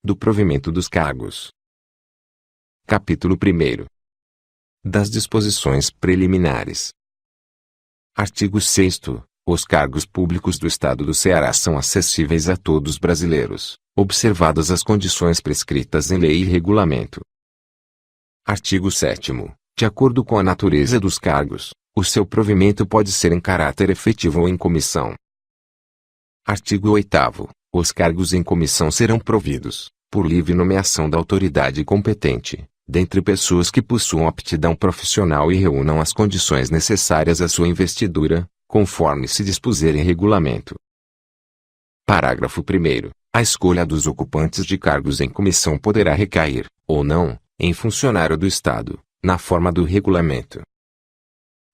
Do provimento dos cargos. Capítulo 1. Das disposições preliminares. Artigo 6º. Os cargos públicos do Estado do Ceará são acessíveis a todos os brasileiros, observadas as condições prescritas em lei e regulamento. Artigo 7º. De acordo com a natureza dos cargos, o seu provimento pode ser em caráter efetivo ou em comissão. Artigo 8º. Os cargos em comissão serão providos, por livre nomeação da autoridade competente, dentre pessoas que possuam aptidão profissional e reúnam as condições necessárias à sua investidura, conforme se dispuser em regulamento. Parágrafo 1º. A escolha dos ocupantes de cargos em comissão poderá recair, ou não, em funcionário do Estado, na forma do regulamento.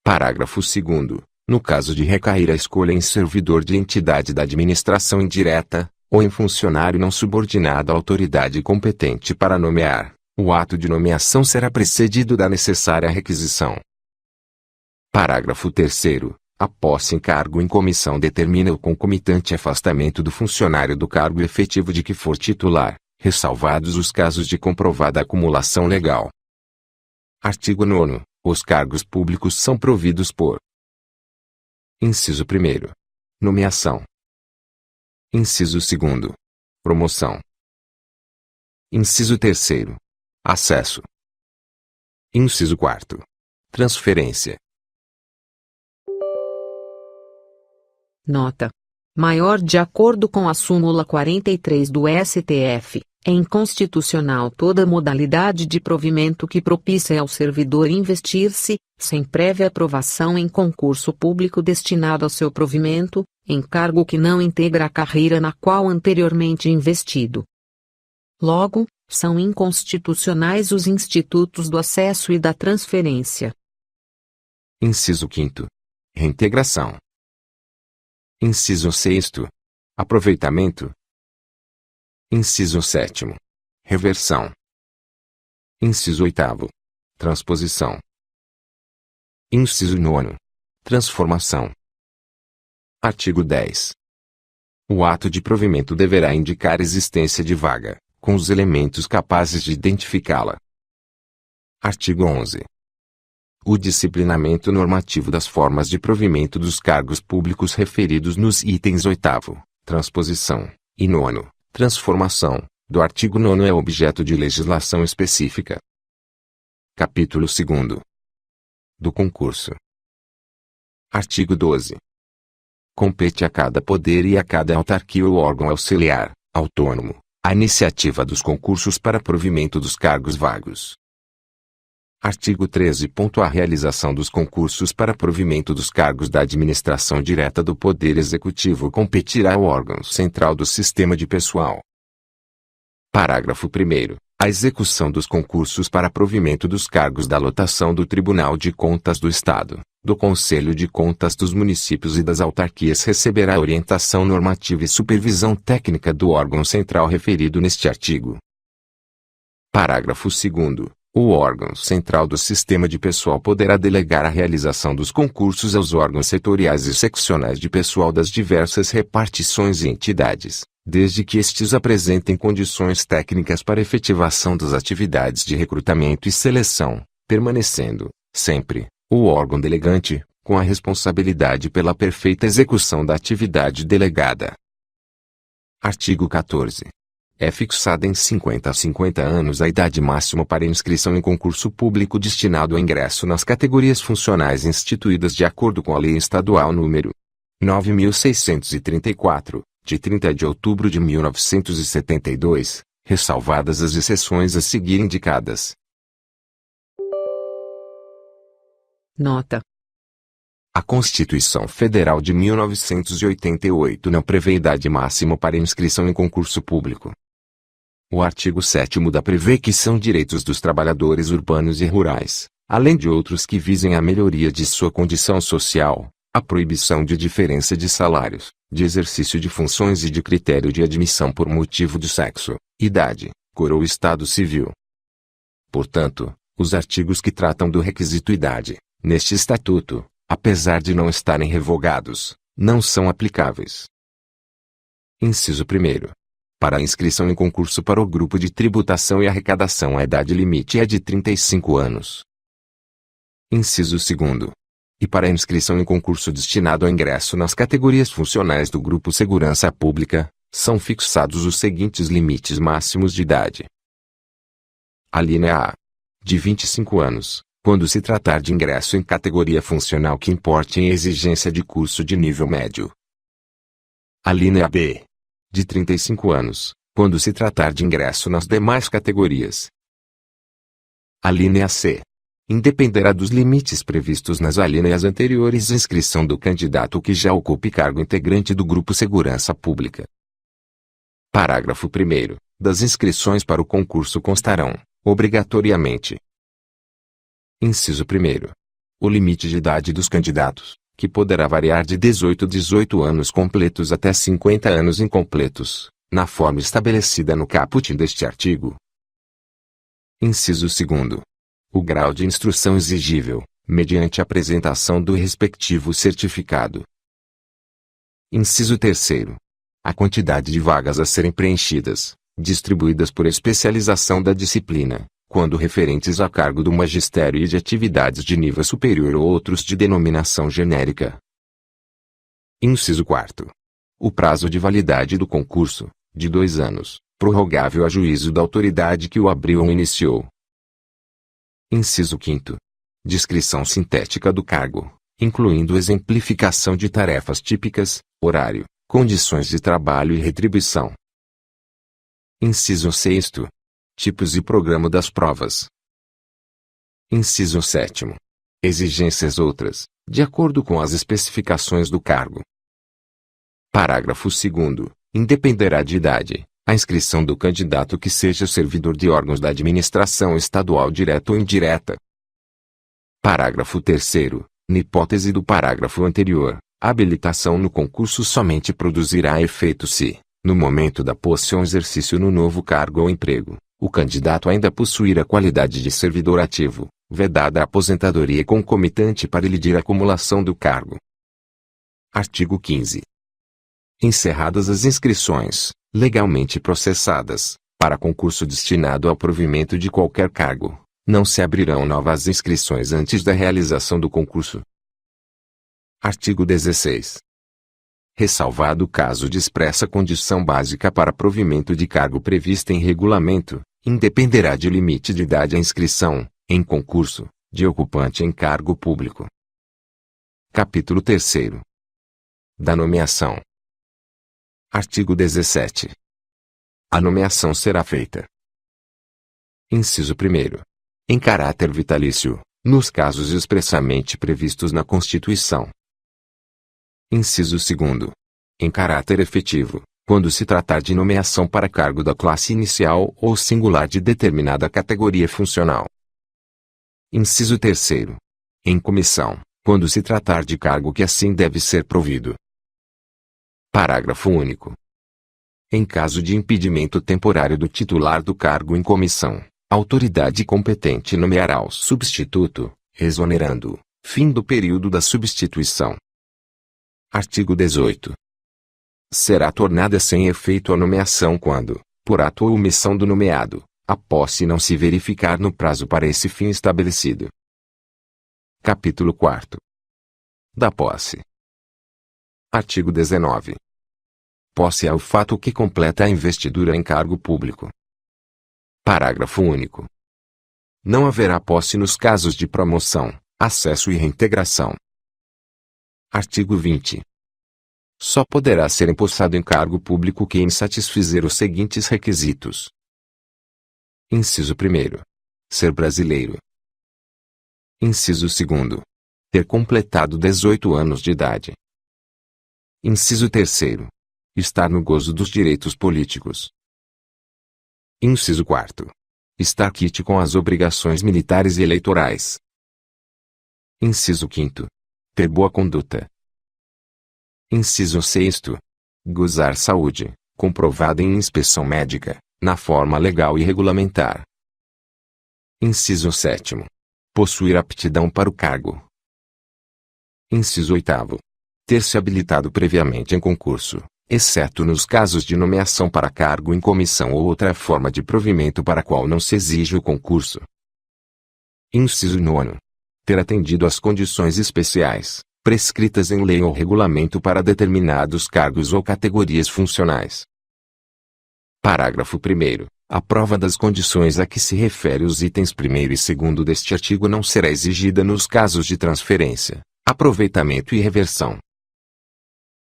Parágrafo 2º. No caso de recair a escolha em servidor de entidade da administração indireta, ou em funcionário não subordinado à autoridade competente para nomear, o ato de nomeação será precedido da necessária requisição. Parágrafo 3º. A posse em cargo em comissão determina o concomitante afastamento do funcionário do cargo efetivo de que for titular, ressalvados os casos de comprovada acumulação legal. Artigo 9º. Os cargos públicos são providos por: Inciso 1º. Nomeação. Inciso 2º. Promoção. Inciso 3º. Acesso. Inciso 4º. Transferência. Nota: maior. De acordo com a súmula 43 do STF, é inconstitucional toda modalidade de provimento que propicie ao servidor investir-se, sem prévia aprovação em concurso público destinado ao seu provimento, em cargo que não integra a carreira na qual anteriormente investido. Logo, são inconstitucionais os institutos do acesso e da transferência. Inciso 5º. Reintegração. Inciso 6º. Aproveitamento. Inciso 7º. Reversão. Inciso 8º. Transposição. Inciso 9º. Transformação. Artigo 10. O ato de provimento deverá indicar existência de vaga, com os elementos capazes de identificá-la. Artigo 11. O disciplinamento normativo das formas de provimento dos cargos públicos referidos nos itens 8º, transposição, e 9º, transformação, do artigo 9º é objeto de legislação específica. Capítulo 2º. Do concurso. Artigo 12. Compete a cada poder e a cada autarquia ou órgão auxiliar, autônomo, a iniciativa dos concursos para provimento dos cargos vagos. Artigo 13. A realização dos concursos para provimento dos cargos da administração direta do Poder Executivo competirá ao órgão central do Sistema de Pessoal. Parágrafo 1º. A execução dos concursos para provimento dos cargos da lotação do Tribunal de Contas do Estado, do Conselho de Contas dos municípios e das autarquias receberá orientação normativa e supervisão técnica do órgão central referido neste artigo. Parágrafo 2º. O órgão central do Sistema de Pessoal poderá delegar a realização dos concursos aos órgãos setoriais e seccionais de pessoal das diversas repartições e entidades, desde que estes apresentem condições técnicas para efetivação das atividades de recrutamento e seleção, permanecendo, sempre, o órgão delegante, com a responsabilidade pela perfeita execução da atividade delegada. Artigo 14. É fixada em 50 a 50 anos a idade máxima para inscrição em concurso público destinado ao ingresso nas categorias funcionais instituídas de acordo com a Lei Estadual nº 9.634, de 30 de outubro de 1972, ressalvadas as exceções a seguir indicadas. Nota: a Constituição Federal de 1988 não prevê idade máxima para inscrição em concurso público. O artigo 7º da prevê que são direitos dos trabalhadores urbanos e rurais, além de outros que visem a melhoria de sua condição social, a proibição de diferença de salários, de exercício de funções e de critério de admissão por motivo de sexo, idade, cor ou estado civil. Portanto, os artigos que tratam do requisito idade, neste estatuto, apesar de não estarem revogados, não são aplicáveis. Inciso 1º. Para a inscrição em concurso para o grupo de tributação e arrecadação, a idade limite é de 35 anos. Inciso 2º. E para a inscrição em concurso destinado ao ingresso nas categorias funcionais do Grupo Segurança Pública, são fixados os seguintes limites máximos de idade. Alínea A. De 25 anos, quando se tratar de ingresso em categoria funcional que importe em exigência de curso de nível médio. Alínea B. De 35 anos, quando se tratar de ingresso nas demais categorias. Alínea C. Independerá dos limites previstos nas alíneas anteriores a inscrição do candidato que já ocupe cargo integrante do Grupo Segurança Pública. Parágrafo 1º. Das inscrições para o concurso constarão, obrigatoriamente. Inciso 1º. O limite de idade dos candidatos, que poderá variar de 18 anos completos até 50 anos incompletos, na forma estabelecida no caput deste artigo. Inciso 2º. O grau de instrução exigível, mediante a apresentação do respectivo certificado. Inciso 3º. A quantidade de vagas a serem preenchidas, distribuídas por especialização da disciplina, quando referentes a cargo do magistério e de atividades de nível superior ou outros de denominação genérica. Inciso 4º. O prazo de validade do concurso, de 2 anos, prorrogável a juízo da autoridade que o abriu ou iniciou. Inciso 5º. Descrição sintética do cargo, incluindo exemplificação de tarefas típicas, horário, condições de trabalho e retribuição. Inciso 6º. Tipos e programa das provas. Inciso 7º. Exigências outras, de acordo com as especificações do cargo. Parágrafo 2º. Independerá de idade a inscrição do candidato que seja servidor de órgãos da administração estadual direta ou indireta. Parágrafo 3º. Na hipótese do parágrafo anterior, a habilitação no concurso somente produzirá efeito se, no momento da posse ou exercício no novo cargo ou emprego, o candidato ainda possuir a qualidade de servidor ativo, vedada a aposentadoria concomitante para elidir a acumulação do cargo. Artigo 15. Encerradas as inscrições, legalmente processadas, para concurso destinado ao provimento de qualquer cargo, não se abrirão novas inscrições antes da realização do concurso. Artigo 16. Ressalvado o caso de expressa condição básica para provimento de cargo prevista em regulamento, independerá de limite de idade a inscrição, em concurso, de ocupante em cargo público. Capítulo 3º. Da nomeação. Artigo 17. A nomeação será feita. Inciso 1º. Em caráter vitalício, nos casos expressamente previstos na Constituição. Inciso 2º. Em caráter efetivo, quando se tratar de nomeação para cargo da classe inicial ou singular de determinada categoria funcional. Inciso 3º. Em comissão, quando se tratar de cargo que assim deve ser provido. Parágrafo único. Em caso de impedimento temporário do titular do cargo em comissão, a autoridade competente nomeará o substituto, exonerando-o, fim do período da substituição. Artigo 18. Será tornada sem efeito a nomeação quando, por ato ou omissão do nomeado, a posse não se verificar no prazo para esse fim estabelecido. Capítulo 4. Da posse. Artigo 19. Posse é o fato que completa a investidura em cargo público. Parágrafo único. Não haverá posse nos casos de promoção, acesso e reintegração. Artigo 20. Só poderá ser empossado em cargo público quem satisfizer os seguintes requisitos. Inciso 1º. Ser brasileiro. Inciso 2º. Ter completado 18 anos de idade. Inciso 3º. Estar no gozo dos direitos políticos. Inciso 4º. Estar quite com as obrigações militares e eleitorais. Inciso 5º. Ter boa conduta. Inciso 6º. Gozar saúde, comprovada em inspeção médica, na forma legal e regulamentar. Inciso 7º. Possuir aptidão para o cargo. Inciso 8º. Ter se habilitado previamente em concurso, exceto nos casos de nomeação para cargo em comissão ou outra forma de provimento para a qual não se exige o concurso. Inciso 9. Ter atendido às condições especiais, prescritas em lei ou regulamento para determinados cargos ou categorias funcionais. Parágrafo 1º. A prova das condições a que se refere os itens 1º e 2º deste artigo não será exigida nos casos de transferência, aproveitamento e reversão.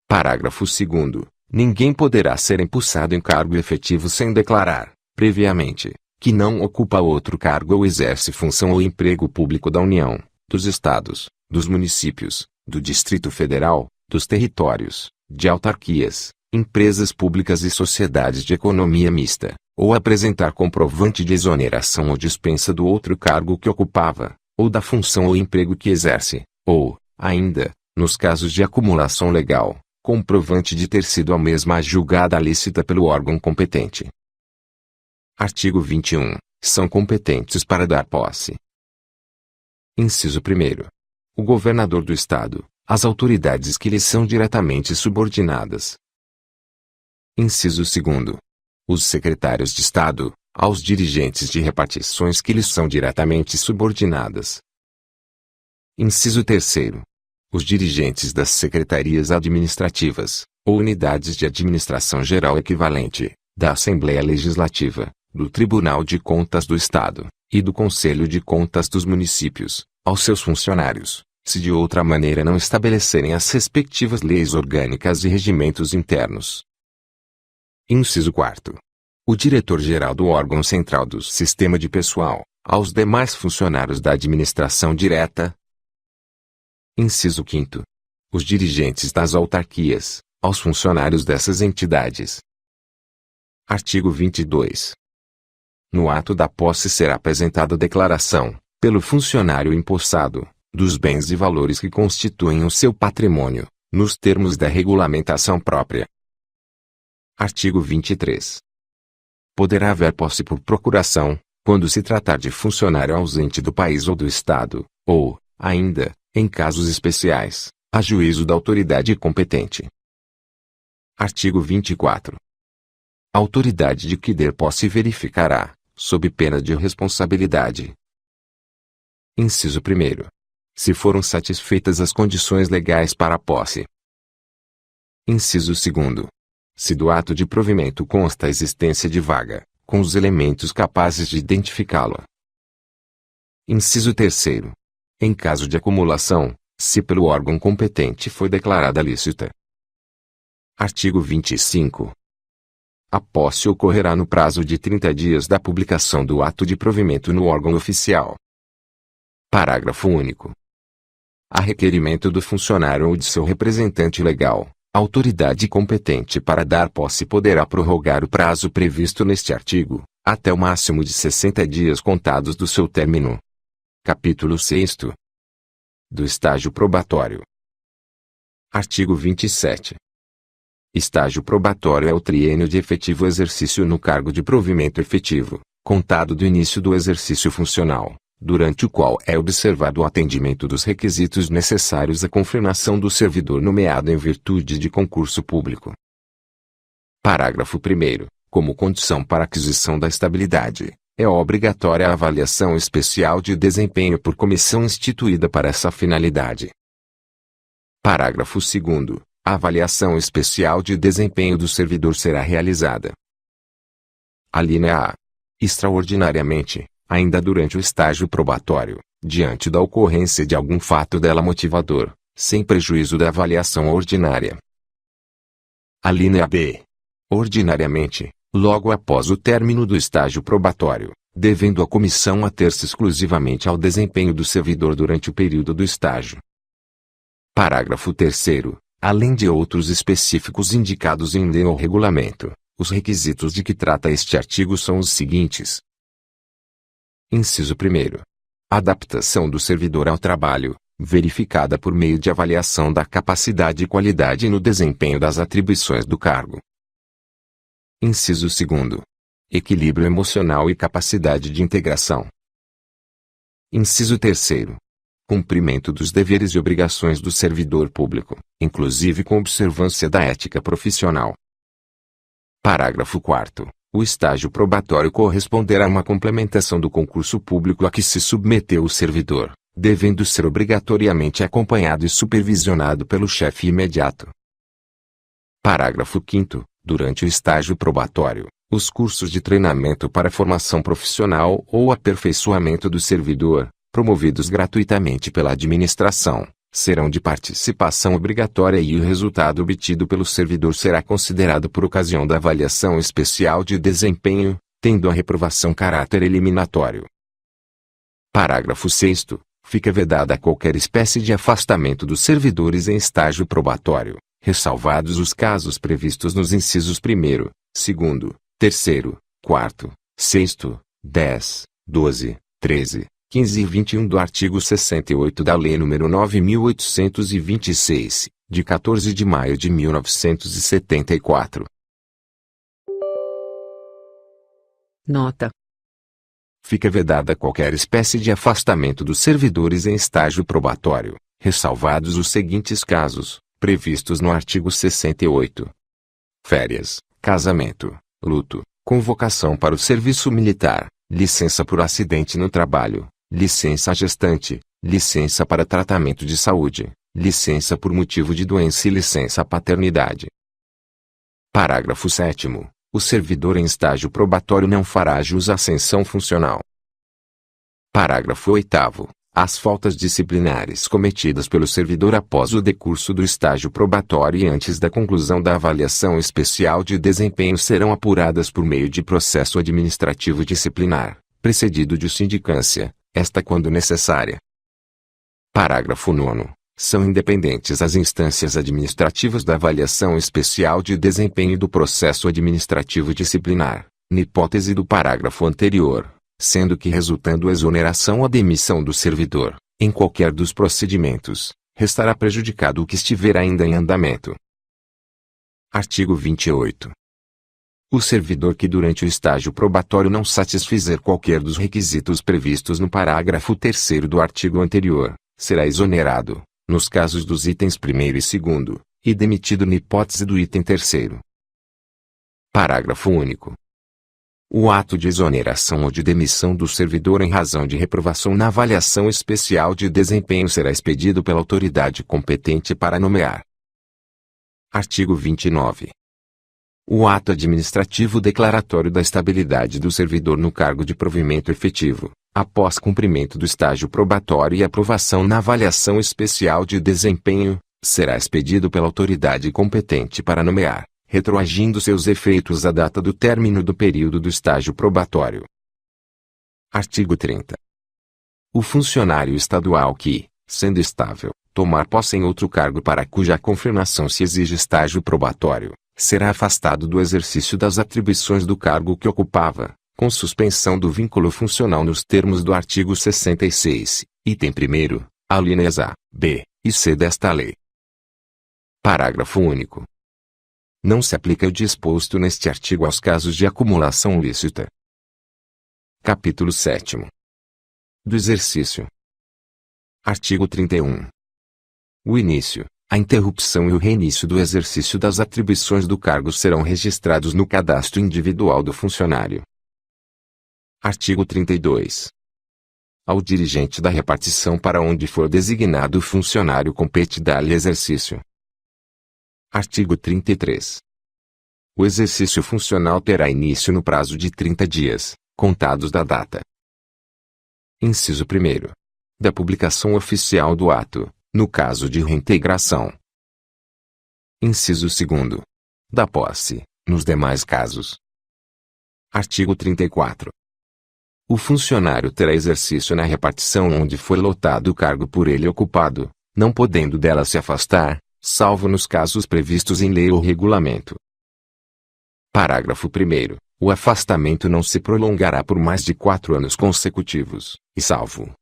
Parágrafo 2º. Ninguém poderá ser empossado em cargo efetivo sem declarar, previamente, que não ocupa outro cargo ou exerce função ou emprego público da União, dos Estados, dos municípios, do Distrito Federal, dos territórios, de autarquias, empresas públicas e sociedades de economia mista, ou apresentar comprovante de exoneração ou dispensa do outro cargo que ocupava, ou da função ou emprego que exerce, ou, ainda, nos casos de acumulação legal, comprovante de ter sido a mesma julgada lícita pelo órgão competente. Artigo 21. São competentes para dar posse. Inciso 1º. O governador do Estado, as autoridades que lhe são diretamente subordinadas. Inciso 2º. Os secretários de Estado, aos dirigentes de repartições que lhes são diretamente subordinadas. Inciso 3º. Os dirigentes das secretarias administrativas, ou unidades de administração geral equivalente, da Assembleia Legislativa, do Tribunal de Contas do Estado, e do Conselho de Contas dos municípios, aos seus funcionários, se de outra maneira não estabelecerem as respectivas leis orgânicas e regimentos internos. Inciso 4º. O diretor-geral do órgão central do sistema de pessoal, aos demais funcionários da administração direta. Inciso 5º. Os dirigentes das autarquias, aos funcionários dessas entidades. Artigo 22. No ato da posse será apresentada a declaração, pelo funcionário empossado, dos bens e valores que constituem o seu patrimônio, nos termos da regulamentação própria. Artigo 23. Poderá haver posse por procuração, quando se tratar de funcionário ausente do país ou do Estado, ou, ainda, em casos especiais, a juízo da autoridade competente. Artigo 24. A autoridade de que der posse verificará, sob pena de responsabilidade. Inciso 1º. Se foram satisfeitas as condições legais para a posse. Inciso 2º. Se do ato de provimento consta a existência de vaga, com os elementos capazes de identificá-la. Inciso 3º. Em caso de acumulação, se pelo órgão competente foi declarada lícita. Artigo 25. A posse ocorrerá no prazo de 30 dias da publicação do ato de provimento no órgão oficial. Parágrafo único. A requerimento do funcionário ou de seu representante legal, a autoridade competente para dar posse poderá prorrogar o prazo previsto neste artigo, até o máximo de 60 dias contados do seu término. Capítulo 6º. Do estágio probatório. Artigo 27. Estágio probatório é o triênio de efetivo exercício no cargo de provimento efetivo, contado do início do exercício funcional, durante o qual é observado o atendimento dos requisitos necessários à confirmação do servidor nomeado em virtude de concurso público. Parágrafo 1º. Como condição para aquisição da estabilidade, é obrigatória a avaliação especial de desempenho por comissão instituída para essa finalidade. Parágrafo 2º. A avaliação especial de desempenho do servidor será realizada. Alínea A. Extraordinariamente, ainda durante o estágio probatório, diante da ocorrência de algum fato dela motivador, sem prejuízo da avaliação ordinária. Alínea B. Ordinariamente, logo após o término do estágio probatório, devendo a comissão ater-se exclusivamente ao desempenho do servidor durante o período do estágio. Parágrafo 3º. Além de outros específicos indicados em lei ou regulamento, os requisitos de que trata este artigo são os seguintes. Inciso 1º. Adaptação do servidor ao trabalho, verificada por meio de avaliação da capacidade e qualidade no desempenho das atribuições do cargo. Inciso 2º. Equilíbrio emocional e capacidade de integração. Inciso 3º. cumprimento dos deveres e obrigações do servidor público, inclusive com observância da ética profissional. Parágrafo 4º. O estágio probatório corresponderá a uma complementação do concurso público a que se submeteu o servidor, devendo ser obrigatoriamente acompanhado e supervisionado pelo chefe imediato. Parágrafo 5º. Durante o estágio probatório, os cursos de treinamento para formação profissional ou aperfeiçoamento do servidor, promovidos gratuitamente pela administração, serão de participação obrigatória e o resultado obtido pelo servidor será considerado por ocasião da avaliação especial de desempenho, tendo a reprovação caráter eliminatório. Parágrafo 6º. Fica vedada qualquer espécie de afastamento dos servidores em estágio probatório, ressalvados os casos previstos nos incisos 1º, 2º, 3º, 4º, 6º, 10, 12, 13, 15 e 21 do artigo 68 da Lei nº 9.826, de 14 de maio de 1974. Nota: Fica vedada qualquer espécie de afastamento dos servidores em estágio probatório, ressalvados os seguintes casos, previstos no artigo 68. Férias, casamento, luto, convocação para o serviço militar, licença por acidente no trabalho, licença gestante, licença para tratamento de saúde, licença por motivo de doença e licença paternidade. Parágrafo 7º. O servidor em estágio probatório não fará jus à ascensão funcional. Parágrafo 8º. As faltas disciplinares cometidas pelo servidor após o decurso do estágio probatório e antes da conclusão da avaliação especial de desempenho serão apuradas por meio de processo administrativo disciplinar, precedido de sindicância, esta quando necessária. Parágrafo 9º. São independentes as instâncias administrativas da avaliação especial de desempenho e do processo administrativo disciplinar, na hipótese do parágrafo anterior, sendo que resultando exoneração ou demissão do servidor, em qualquer dos procedimentos, restará prejudicado o que estiver ainda em andamento. Artigo 28. O servidor que durante o estágio probatório não satisfizer qualquer dos requisitos previstos no parágrafo 3º do artigo anterior, será exonerado, nos casos dos itens 1º e 2º, e demitido na hipótese do item 3º. Parágrafo único. O ato de exoneração ou de demissão do servidor em razão de reprovação na avaliação especial de desempenho será expedido pela autoridade competente para nomear. Artigo 29. O ato administrativo declaratório da estabilidade do servidor no cargo de provimento efetivo, após cumprimento do estágio probatório e aprovação na avaliação especial de desempenho, será expedido pela autoridade competente para nomear, retroagindo seus efeitos à data do término do período do estágio probatório. Artigo 30. O funcionário estadual que, sendo estável, tomar posse em outro cargo para cuja confirmação se exige estágio probatório, será afastado do exercício das atribuições do cargo que ocupava, com suspensão do vínculo funcional nos termos do artigo 66, item 1º, alíneas A, B e C desta lei. Parágrafo único. Não se aplica o disposto neste artigo aos casos de acumulação lícita. Capítulo 7º. Do exercício. Artigo 31. O início, a interrupção e o reinício do exercício das atribuições do cargo serão registrados no cadastro individual do funcionário. Artigo 32. Ao dirigente da repartição para onde for designado o funcionário compete dar-lhe exercício. Artigo 33. O exercício funcional terá início no prazo de 30 dias, contados da data. Inciso 1º. Da publicação oficial do ato, no caso de reintegração. Inciso 2º. Da posse, nos demais casos. Artigo 34. O funcionário terá exercício na repartição onde for lotado o cargo por ele ocupado, não podendo dela se afastar, salvo nos casos previstos em lei ou regulamento. Parágrafo 1º. O afastamento não se prolongará por mais de 4 anos consecutivos, e salvo.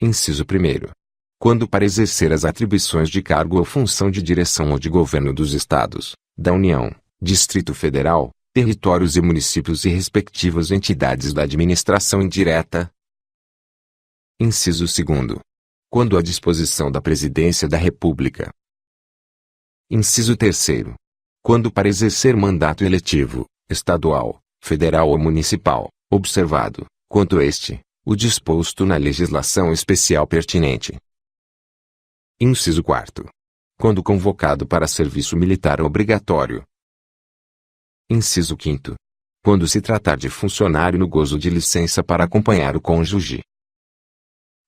Inciso 1º. Quando para exercer as atribuições de cargo ou função de direção ou de governo dos Estados, da União, Distrito Federal, territórios e municípios e respectivas entidades da administração indireta. Inciso 2º. quando à disposição da Presidência da República. Inciso 3º. Quando para exercer mandato eletivo, estadual, federal ou municipal, observado, quanto este, o disposto na legislação especial pertinente. Inciso 4º. Quando convocado para serviço militar obrigatório. Inciso 5º. Quando se tratar de funcionário no gozo de licença para acompanhar o cônjuge.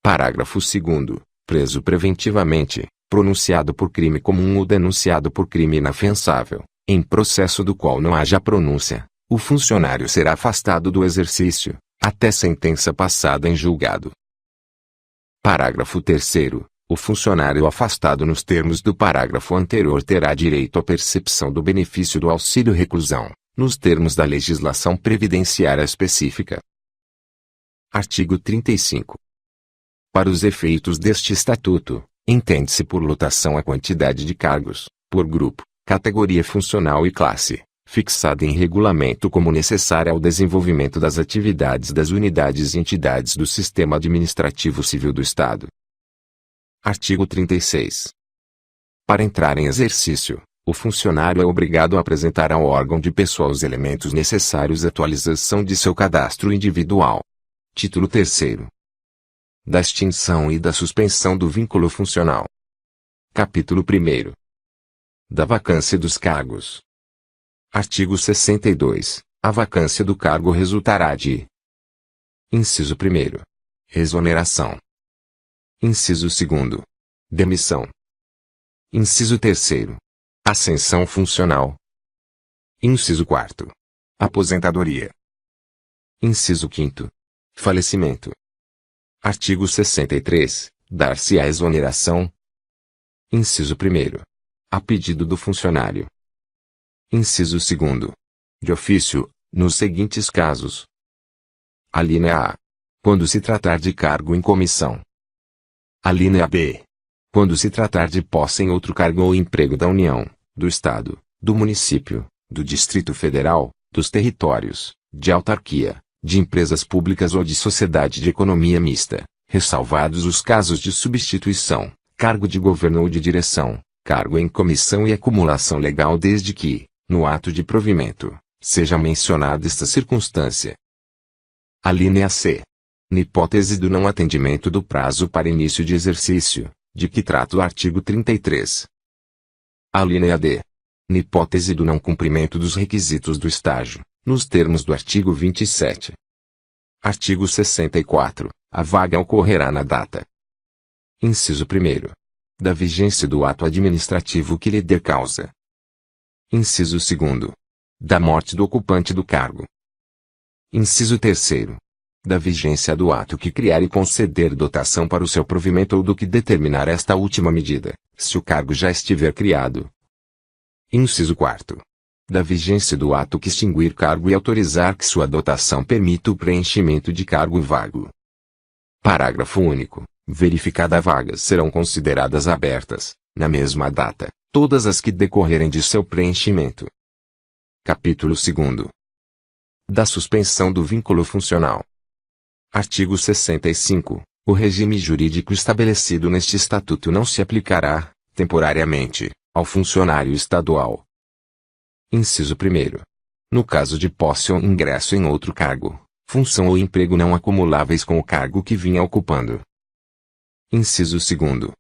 Parágrafo 2º. Preso preventivamente, pronunciado por crime comum ou denunciado por crime inafiançável, em processo do qual não haja pronúncia, o funcionário será afastado do exercício, até sentença passada em julgado. Parágrafo 3º. O funcionário afastado nos termos do parágrafo anterior terá direito à percepção do benefício do auxílio-reclusão, nos termos da legislação previdenciária específica. Artigo 35. Para os efeitos deste Estatuto, entende-se por lotação a quantidade de cargos, por grupo, categoria funcional e classe, fixada em regulamento como necessária ao desenvolvimento das atividades das unidades e entidades do Sistema Administrativo Civil do Estado. Artigo 36. Para entrar em exercício, o funcionário é obrigado a apresentar ao órgão de pessoal os elementos necessários à atualização de seu cadastro individual. Título 3º. Da extinção e da suspensão do vínculo funcional. Capítulo 1º. Da vacância dos cargos. Artigo 62. A vacância do cargo resultará de: Inciso 1º. Exoneração. Inciso 2º. Demissão. Inciso 3º. Ascensão funcional. Inciso 4º. Aposentadoria. Inciso 5º. Falecimento. Artigo 63. Dar-se-á exoneração. Inciso 1º. A pedido do funcionário. Inciso 2º. De ofício, nos seguintes casos. Alínea A. Quando se tratar de cargo em comissão. Alínea B. Quando se tratar de posse em outro cargo ou emprego da União, do Estado, do município, do Distrito Federal, dos territórios, de autarquia, de empresas públicas ou de sociedade de economia mista, ressalvados os casos de substituição, cargo de governo ou de direção, cargo em comissão e acumulação legal desde que, no ato de provimento, seja mencionada esta circunstância. Alínea C. Na hipótese do não atendimento do prazo para início de exercício, de que trata o artigo 33. Alínea D. Na hipótese do não cumprimento dos requisitos do estágio, nos termos do artigo 27. Artigo 64. A vaga ocorrerá na data. Inciso 1º. Da vigência do ato administrativo que lhe dê causa. Inciso 2º. Da morte do ocupante do cargo. Inciso 3º. Da vigência do ato que criar e conceder dotação para o seu provimento ou do que determinar esta última medida, se o cargo já estiver criado. Inciso 4º. Da vigência do ato que extinguir cargo e autorizar que sua dotação permita o preenchimento de cargo vago. Parágrafo único. Verificada a vaga serão consideradas abertas, na mesma data, todas as que decorrerem de seu preenchimento. Capítulo 2º. Da suspensão do vínculo funcional. Artigo 65. O regime jurídico estabelecido neste Estatuto não se aplicará, temporariamente, ao funcionário estadual. Inciso 1º. No caso de posse ou ingresso em outro cargo, função ou emprego não acumuláveis com o cargo que vinha ocupando. Inciso 2º.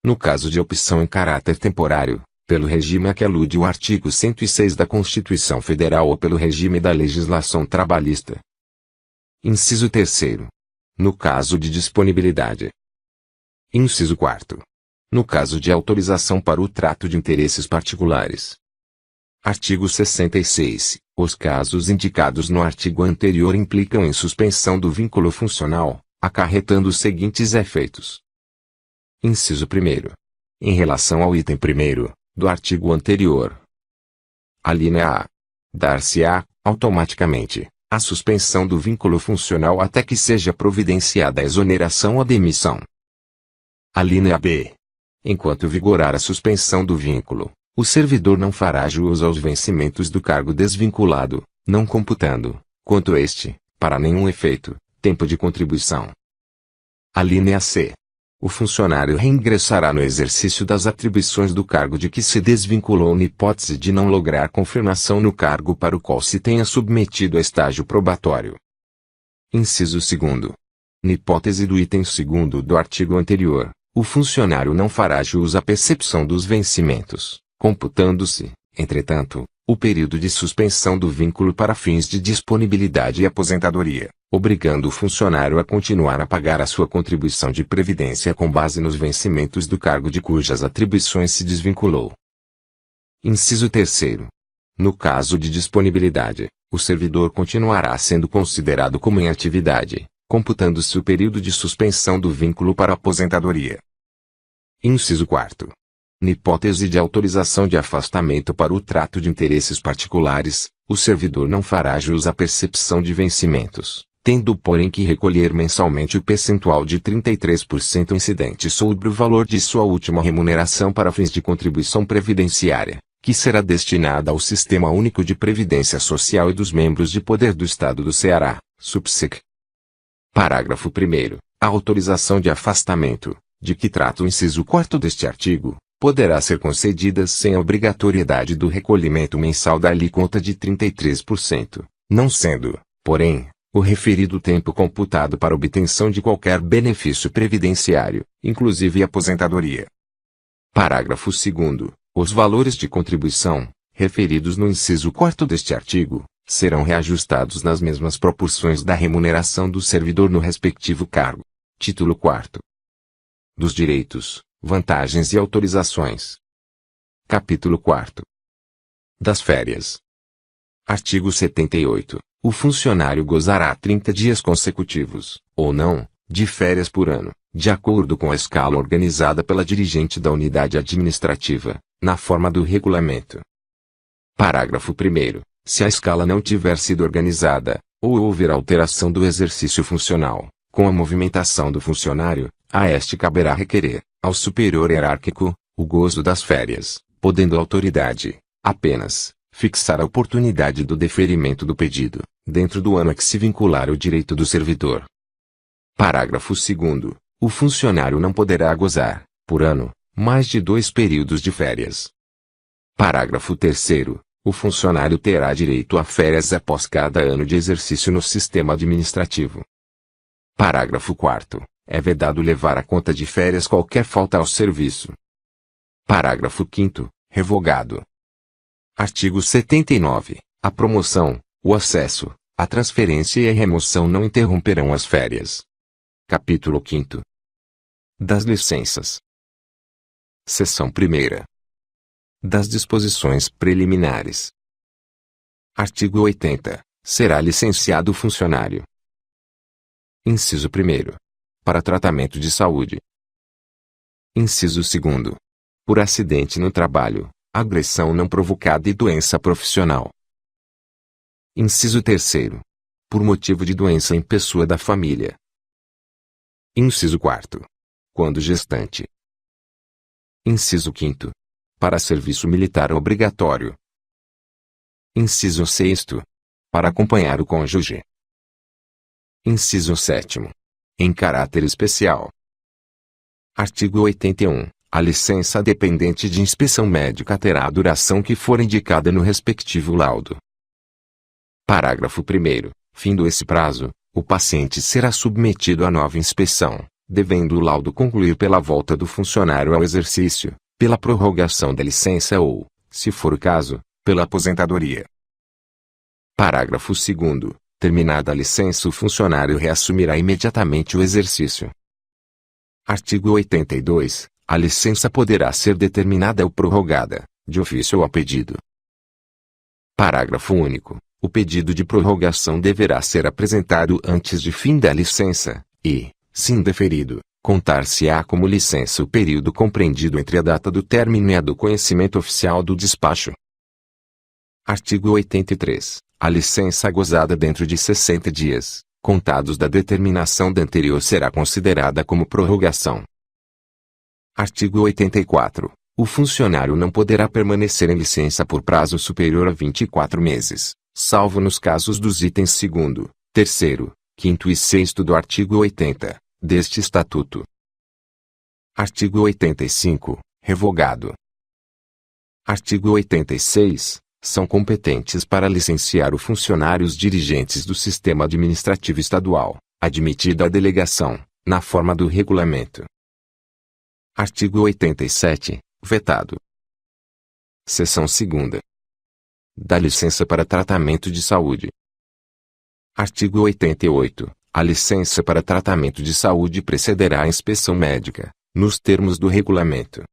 No caso de opção em caráter temporário, pelo regime a que alude o artigo 106 da Constituição Federal ou pelo regime da legislação trabalhista. Inciso 3º. No caso de disponibilidade. Inciso 4º. No caso de autorização para o trato de interesses particulares. Artigo 66. Os casos indicados no artigo anterior implicam em suspensão do vínculo funcional, acarretando os seguintes efeitos. Inciso 1º. Em relação ao item 1º, do artigo anterior. Alínea A. Dar-se-á, automaticamente, a suspensão do vínculo funcional até que seja providenciada a exoneração ou demissão. Alínea B. Enquanto vigorar a suspensão do vínculo, o servidor não fará jus aos vencimentos do cargo desvinculado, não computando, quanto este, para nenhum efeito, tempo de contribuição. Alínea C. o funcionário reingressará no exercício das atribuições do cargo de que se desvinculou na hipótese de não lograr confirmação no cargo para o qual se tenha submetido a estágio probatório. Inciso 2º. Na hipótese do item 2º do artigo anterior, o funcionário não fará jus à percepção dos vencimentos, computando-se, entretanto, o período de suspensão do vínculo para fins de disponibilidade e aposentadoria, obrigando o funcionário a continuar a pagar a sua contribuição de previdência com base nos vencimentos do cargo de cujas atribuições se desvinculou. Inciso 3º. No caso de disponibilidade, o servidor continuará sendo considerado como em atividade, computando-se o período de suspensão do vínculo para aposentadoria. Inciso 4º. Na hipótese de autorização de afastamento para o trato de interesses particulares, o servidor não fará jus à percepção de vencimentos, tendo porém que recolher mensalmente o percentual de 33% incidente sobre o valor de sua última remuneração para fins de contribuição previdenciária, que será destinada ao Sistema Único de Previdência Social e dos membros de poder do Estado do Ceará, SUPSEC. Parágrafo 1º. A autorização de afastamento, de que trata o inciso 4º deste artigo, poderá ser concedida sem a obrigatoriedade do recolhimento mensal da alíquota de 33%, não sendo, porém, o referido tempo computado para obtenção de qualquer benefício previdenciário, inclusive aposentadoria. Parágrafo 2º. Os valores de contribuição, referidos no inciso 4º deste artigo, serão reajustados nas mesmas proporções da remuneração do servidor no respectivo cargo. Título 4º. Dos direitos, vantagens e autorizações. Capítulo 4º. Das férias. Artigo 78. O funcionário gozará 30 dias consecutivos, ou não, de férias por ano, de acordo com a escala organizada pela dirigente da unidade administrativa, na forma do regulamento. Parágrafo 1º. Se a escala não tiver sido organizada, ou houver alteração do exercício funcional, com a movimentação do funcionário, a este caberá requerer, ao superior hierárquico, o gozo das férias, podendo a autoridade, apenas, fixar a oportunidade do deferimento do pedido, dentro do ano a que se vincular o direito do servidor. Parágrafo 2º. O funcionário não poderá gozar, por ano, mais de 2 períodos de férias. Parágrafo 3º. O funcionário terá direito a férias após cada ano de exercício no sistema administrativo. Parágrafo 4º. É vedado levar a conta de férias qualquer falta ao serviço. Parágrafo 5º. Revogado. Artigo 79. A promoção, o acesso, a transferência e a remoção não interromperão as férias. Capítulo 5º. Das licenças. Seção 1ª. Das disposições preliminares. Artigo 80. Será licenciado o funcionário. Inciso 1º. Para tratamento de saúde. Inciso 2º. Por acidente no trabalho, agressão não provocada e doença profissional. Inciso 3º. Por motivo de doença em pessoa da família. Inciso 4º. Quando gestante. Inciso 5º. Para serviço militar obrigatório. Inciso 6º. Para acompanhar o cônjuge. Inciso 7º. Em caráter especial. Artigo 81. A licença dependente de inspeção médica terá a duração que for indicada no respectivo laudo. Parágrafo 1º. Findo esse prazo, o paciente será submetido a nova inspeção, devendo o laudo concluir pela volta do funcionário ao exercício, pela prorrogação da licença ou, se for o caso, pela aposentadoria. Parágrafo 2º. Terminada a licença, o funcionário reassumirá imediatamente o exercício. Artigo 82. A licença poderá ser determinada ou prorrogada, de ofício ou a pedido. Parágrafo único. O pedido de prorrogação deverá ser apresentado antes de fim da licença, e, se indeferido, contar-se-á como licença o período compreendido entre a data do término e a do conhecimento oficial do despacho. Artigo 83. A licença gozada dentro de 60 dias, contados da determinação da anterior, será considerada como prorrogação. Artigo 84. O funcionário não poderá permanecer em licença por prazo superior a 24 meses, salvo nos casos dos itens 2º, 3º, 5º e 6º do artigo 80, deste Estatuto. Artigo 85, revogado. Artigo 86. São competentes para licenciar o funcionário os dirigentes do sistema administrativo estadual, admitida a delegação, na forma do regulamento. Artigo 87, vetado. Seção 2ª. Da licença para tratamento de saúde. Artigo 88. A licença para tratamento de saúde precederá a inspeção médica, nos termos do regulamento.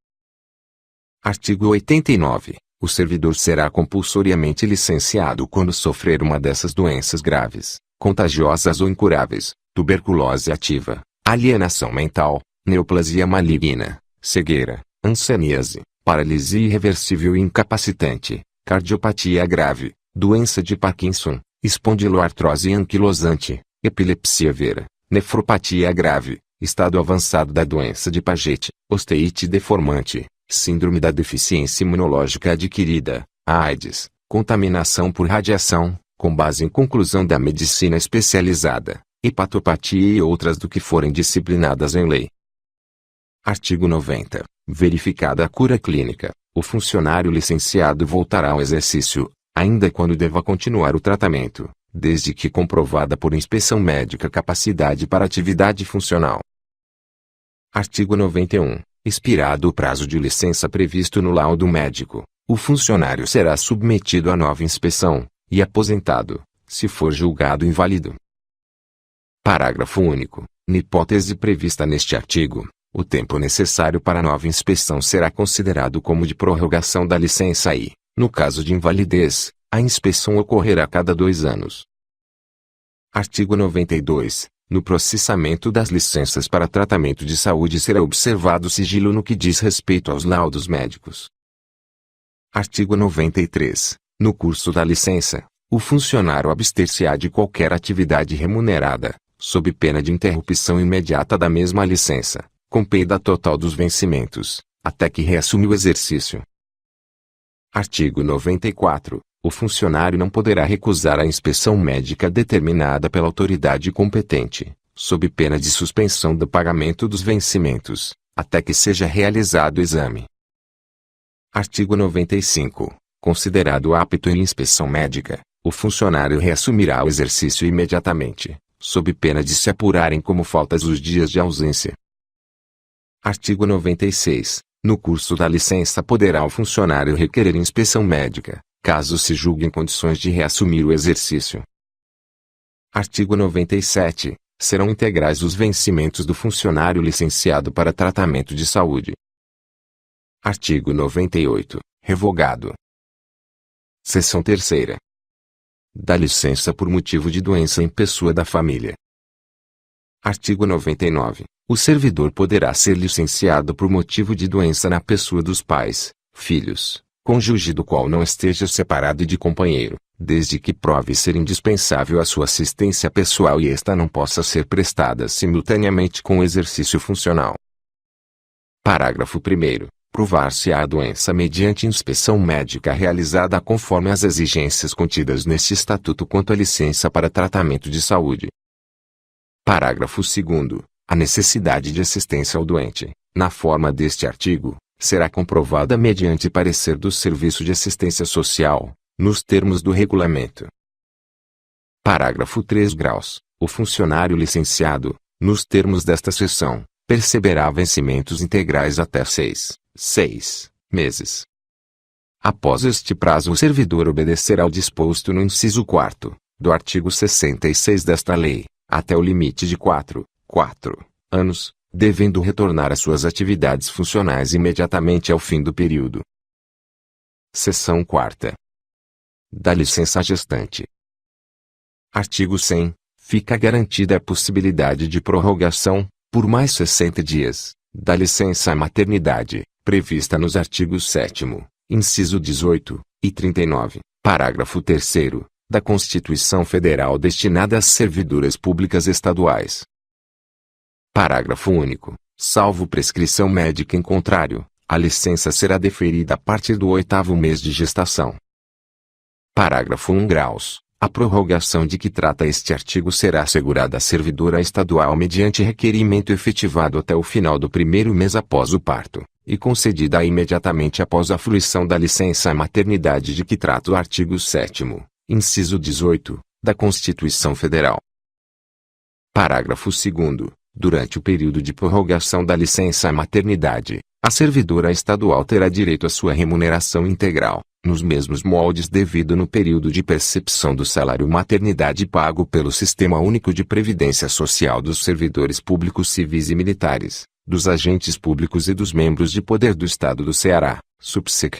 Artigo 89. O servidor será compulsoriamente licenciado quando sofrer uma dessas doenças graves, contagiosas ou incuráveis: tuberculose ativa, alienação mental, neoplasia maligna, cegueira, hanseníase, paralisia irreversível e incapacitante, cardiopatia grave, doença de Parkinson, espondiloartrose anquilosante, epilepsia vera, nefropatia grave, estado avançado da doença de Paget, osteite deformante, síndrome da deficiência imunológica adquirida, AIDS, contaminação por radiação, com base em conclusão da medicina especializada, hepatopatia e outras do que forem disciplinadas em lei. Artigo 90. Verificada a cura clínica, o funcionário licenciado voltará ao exercício, ainda quando deva continuar o tratamento, desde que comprovada por inspeção médica capacidade para atividade funcional. Artigo 91. Expirado o prazo de licença previsto no laudo médico, o funcionário será submetido a nova inspeção, e aposentado, se for julgado inválido. Parágrafo único. Na hipótese prevista neste artigo, o tempo necessário para nova inspeção será considerado como de prorrogação da licença e, no caso de invalidez, a inspeção ocorrerá a cada 2 anos. Artigo 92. No processamento das licenças para tratamento de saúde será observado sigilo no que diz respeito aos laudos médicos. Artigo 93. No curso da licença, o funcionário abster-se-á de qualquer atividade remunerada, sob pena de interrupção imediata da mesma licença, com perda total dos vencimentos, até que reassume o exercício. Artigo 94. O funcionário não poderá recusar a inspeção médica determinada pela autoridade competente, sob pena de suspensão do pagamento dos vencimentos, até que seja realizado o exame. Artigo 95. Considerado apto em inspeção médica, o funcionário reassumirá o exercício imediatamente, sob pena de se apurarem como faltas os dias de ausência. Artigo 96. No curso da licença poderá o funcionário requerer inspeção médica, caso se julgue em condições de reassumir o exercício. Artigo 97. Serão integrais os vencimentos do funcionário licenciado para tratamento de saúde. Artigo 98. Revogado. Seção 3ª. Da licença por motivo de doença em pessoa da família. Artigo 99. O servidor poderá ser licenciado por motivo de doença na pessoa dos pais, filhos, cônjuge do qual não esteja separado de companheiro, desde que prove ser indispensável a sua assistência pessoal e esta não possa ser prestada simultaneamente com o exercício funcional. Parágrafo 1º. Provar-se-á a doença mediante inspeção médica realizada conforme as exigências contidas neste Estatuto quanto à licença para tratamento de saúde. Parágrafo 2º. A necessidade de assistência ao doente, na forma deste artigo, será comprovada mediante parecer do Serviço de Assistência Social, nos termos do regulamento. Parágrafo 3 graus. O funcionário licenciado, nos termos desta seção, perceberá vencimentos integrais até 6 meses. Após este prazo o servidor obedecerá ao disposto no inciso 4º, do artigo 66 desta lei, até o limite de 4 anos, devendo retornar às suas atividades funcionais imediatamente ao fim do período. Seção 4ª. Da licença gestante. Artigo 100. Fica garantida a possibilidade de prorrogação, por mais 60 dias, da licença maternidade, prevista nos artigos 7º, inciso 18, e 39, parágrafo 3º, da Constituição Federal destinada às servidoras públicas estaduais. Parágrafo único. Salvo prescrição médica em contrário, a licença será deferida a partir do 8º mês de gestação. Parágrafo 1 graus. A prorrogação de que trata este artigo será assegurada à servidora estadual mediante requerimento efetivado até o final do primeiro mês após o parto, e concedida imediatamente após a fruição da licença maternidade de que trata o artigo 7º, inciso 18, da Constituição Federal. Parágrafo 2º. Durante o período de prorrogação da licença maternidade, a servidora estadual terá direito à sua remuneração integral, nos mesmos moldes devido no período de percepção do salário maternidade pago pelo Sistema Único de Previdência Social dos servidores públicos civis e militares, dos agentes públicos e dos membros de poder do Estado do Ceará, subsec.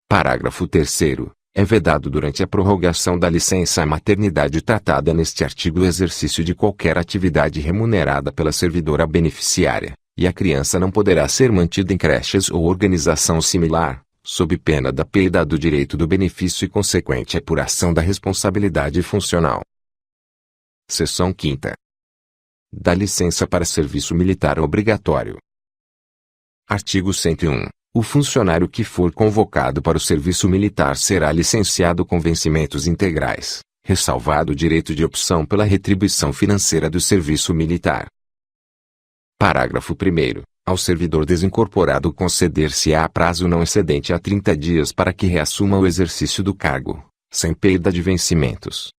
Parágrafo 3º. É vedado durante a prorrogação da licença maternidade tratada neste artigo o exercício de qualquer atividade remunerada pela servidora beneficiária, e a criança não poderá ser mantida em creches ou organização similar, sob pena da perda do direito do benefício e consequente apuração da responsabilidade funcional. Seção 5ª. Da licença para serviço militar obrigatório. Artigo 101. O funcionário que for convocado para o serviço militar será licenciado com vencimentos integrais, ressalvado o direito de opção pela retribuição financeira do serviço militar. Parágrafo 1º. Ao servidor desincorporado conceder-se-á prazo não excedente a 30 dias para que reassuma o exercício do cargo, sem perda de vencimentos.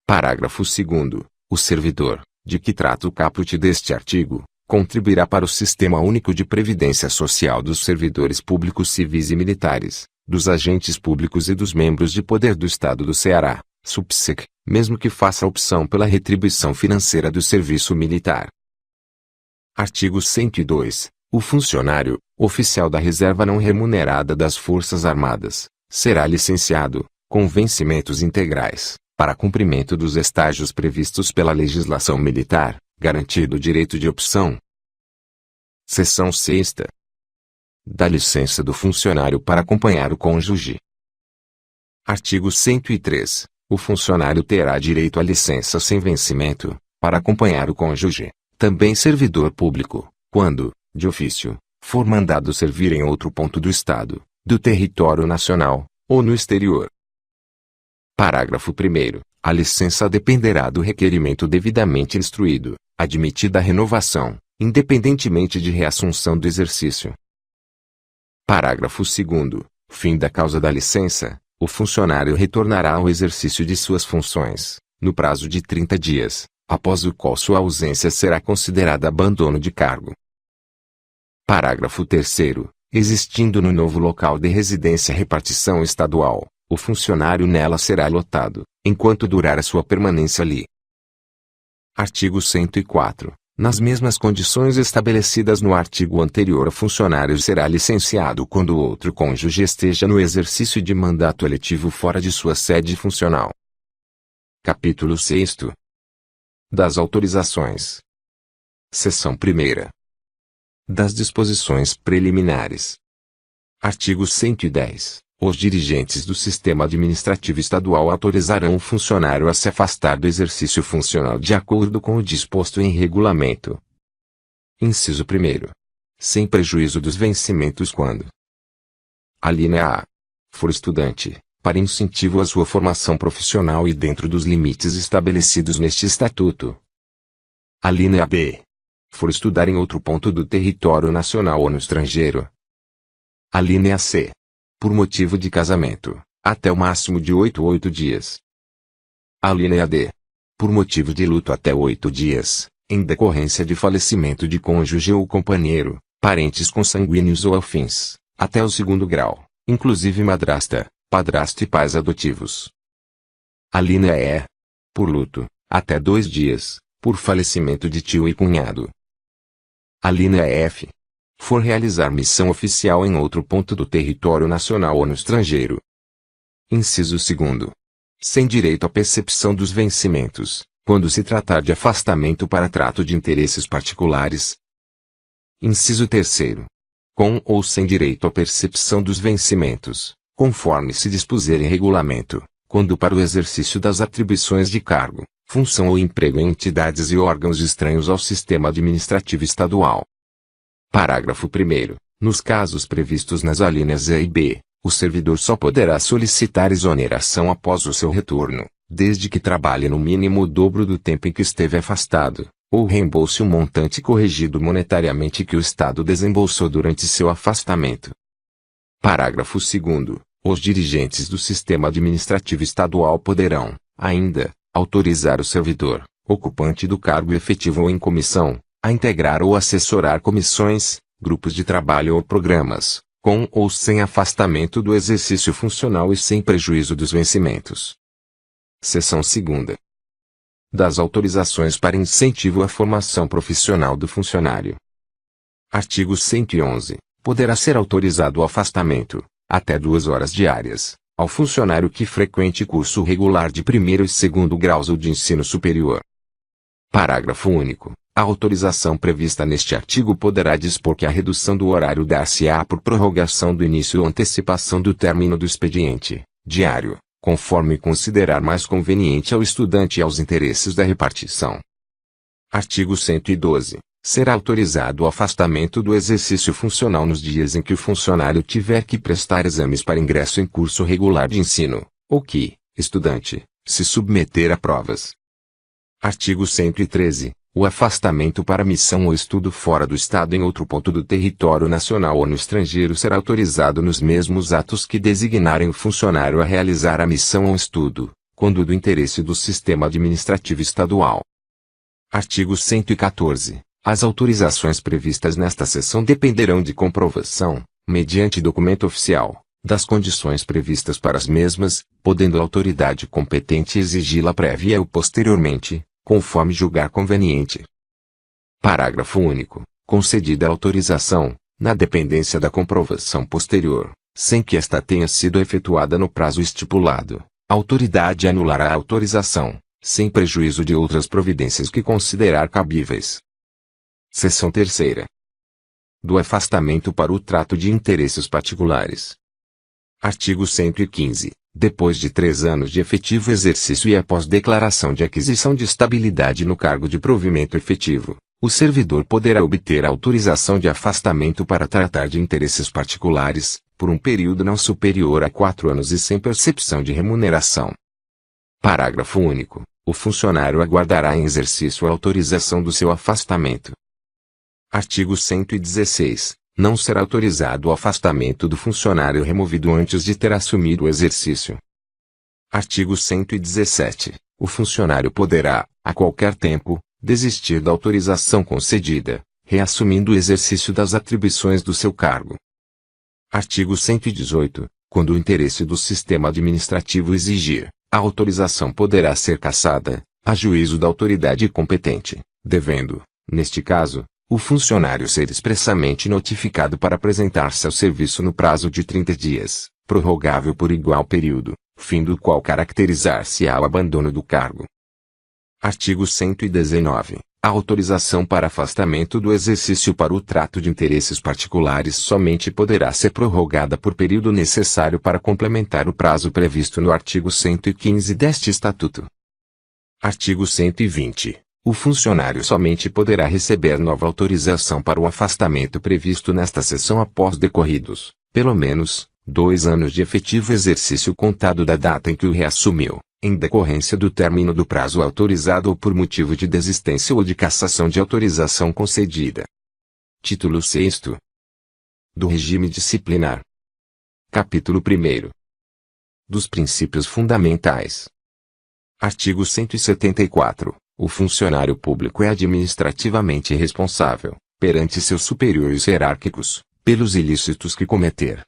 Parágrafo 2º. O servidor, de que trata o caput deste artigo, contribuirá para o Sistema Único de Previdência Social dos servidores públicos civis e militares, dos agentes públicos e dos membros de poder do Estado do Ceará, subsec, mesmo que faça opção pela retribuição financeira do serviço militar. Artigo 102. O funcionário, oficial da reserva não remunerada das Forças Armadas, será licenciado, com vencimentos integrais, para cumprimento dos estágios previstos pela legislação militar, garantido o direito de opção. Seção 6ª. Da licença do funcionário para acompanhar o cônjuge. Artigo 103. O funcionário terá direito à licença sem vencimento, para acompanhar o cônjuge, também servidor público, quando, de ofício, for mandado servir em outro ponto do Estado, do território nacional, ou no exterior. Parágrafo 1º. A licença dependerá do requerimento devidamente instruído, admitida a renovação, independentemente de reassunção do exercício. Parágrafo 2º. Fim da causa da licença, o funcionário retornará ao exercício de suas funções, no prazo de 30 dias, após o qual sua ausência será considerada abandono de cargo. Parágrafo 3º. Existindo no novo local de residência repartição estadual, o funcionário nela será lotado, enquanto durar a sua permanência ali. Artigo 104. Nas mesmas condições estabelecidas no artigo anterior, o funcionário será licenciado quando o outro cônjuge esteja no exercício de mandato eletivo fora de sua sede funcional. Capítulo 6º. Das autorizações. Seção 1ª. Das disposições preliminares. Artigo 110. Os dirigentes do Sistema Administrativo Estadual autorizarão o funcionário a se afastar do exercício funcional de acordo com o disposto em regulamento. Inciso 1º. Sem prejuízo dos vencimentos quando: alínea A. For estudante, para incentivo à sua formação profissional e dentro dos limites estabelecidos neste Estatuto. Alínea B. For estudar em outro ponto do território nacional ou no estrangeiro. Alínea C. Por motivo de casamento, até o máximo de 8 dias. Alínea D. Por motivo de luto até 8 dias, em decorrência de falecimento de cônjuge ou companheiro, parentes consanguíneos ou afins, até o 2º grau, inclusive madrasta, padrasto e pais adotivos. Alínea E. Por luto, até 2 dias, por falecimento de tio e cunhado. Alínea F. For realizar missão oficial em outro ponto do território nacional ou no estrangeiro. Inciso 2º. Sem direito à percepção dos vencimentos, quando se tratar de afastamento para trato de interesses particulares. Inciso 3º. Com ou sem direito à percepção dos vencimentos, conforme se dispuser em regulamento, quando para o exercício das atribuições de cargo, função ou emprego em entidades e órgãos estranhos ao sistema administrativo estadual. Parágrafo 1º. Nos casos previstos nas alíneas E e B, o servidor só poderá solicitar exoneração após o seu retorno, desde que trabalhe no mínimo o dobro do tempo em que esteve afastado, ou reembolse o montante corrigido monetariamente que o Estado desembolsou durante seu afastamento. Parágrafo 2º. Os dirigentes do sistema administrativo estadual poderão, ainda, autorizar o servidor, ocupante do cargo efetivo ou em comissão, a integrar ou assessorar comissões, grupos de trabalho ou programas, com ou sem afastamento do exercício funcional e sem prejuízo dos vencimentos. Seção 2ª. Das autorizações para incentivo à formação profissional do funcionário. Artigo 111. Poderá ser autorizado o afastamento, até 2 horas diárias, ao funcionário que frequente curso regular de 1º e 2º graus ou de ensino superior. Parágrafo único. A autorização prevista neste artigo poderá dispor que a redução do horário dar-se-á por prorrogação do início ou antecipação do término do expediente diário, conforme considerar mais conveniente ao estudante e aos interesses da repartição. Artigo 112. Será autorizado o afastamento do exercício funcional nos dias em que o funcionário tiver que prestar exames para ingresso em curso regular de ensino, ou que, estudante, se submeter a provas. Artigo 113. O afastamento para missão ou estudo fora do Estado em outro ponto do território nacional ou no estrangeiro será autorizado nos mesmos atos que designarem o funcionário a realizar a missão ou estudo, quando do interesse do sistema administrativo estadual. Artigo 114. As autorizações previstas nesta seção dependerão de comprovação, mediante documento oficial, das condições previstas para as mesmas, podendo a autoridade competente exigi-la prévia ou posteriormente, conforme julgar conveniente. Parágrafo único. Concedida a autorização, na dependência da comprovação posterior, sem que esta tenha sido efetuada no prazo estipulado, a autoridade anulará a autorização, sem prejuízo de outras providências que considerar cabíveis. Seção 3ª. Do afastamento para o trato de interesses particulares. Artigo 115. Depois de 3 anos de efetivo exercício e após declaração de aquisição de estabilidade no cargo de provimento efetivo, o servidor poderá obter autorização de afastamento para tratar de interesses particulares, por um período não superior a 4 anos e sem percepção de remuneração. Parágrafo único. O funcionário aguardará em exercício a autorização do seu afastamento. Artigo 116. Não será autorizado o afastamento do funcionário removido antes de ter assumido o exercício. Artigo 117. O funcionário poderá, a qualquer tempo, desistir da autorização concedida, reassumindo o exercício das atribuições do seu cargo. Artigo 118. Quando o interesse do sistema administrativo exigir, a autorização poderá ser cassada, a juízo da autoridade competente, devendo, neste caso, o funcionário ser expressamente notificado para apresentar-se ao serviço no prazo de 30 dias, prorrogável por igual período, fim do qual caracterizar-se-á o abandono do cargo. Artigo 119. A autorização para afastamento do exercício para o trato de interesses particulares somente poderá ser prorrogada por período necessário para complementar o prazo previsto no artigo 115 deste Estatuto. Artigo 120. O funcionário somente poderá receber nova autorização para o afastamento previsto nesta seção após decorridos, pelo menos, 2 anos de efetivo exercício contado da data em que o reassumiu, em decorrência do término do prazo autorizado ou por motivo de desistência ou de cassação de autorização concedida. Título 6º. Do regime disciplinar. Capítulo 1º. Dos princípios fundamentais. Artigo 174. O funcionário público é administrativamente responsável, perante seus superiores hierárquicos, pelos ilícitos que cometer.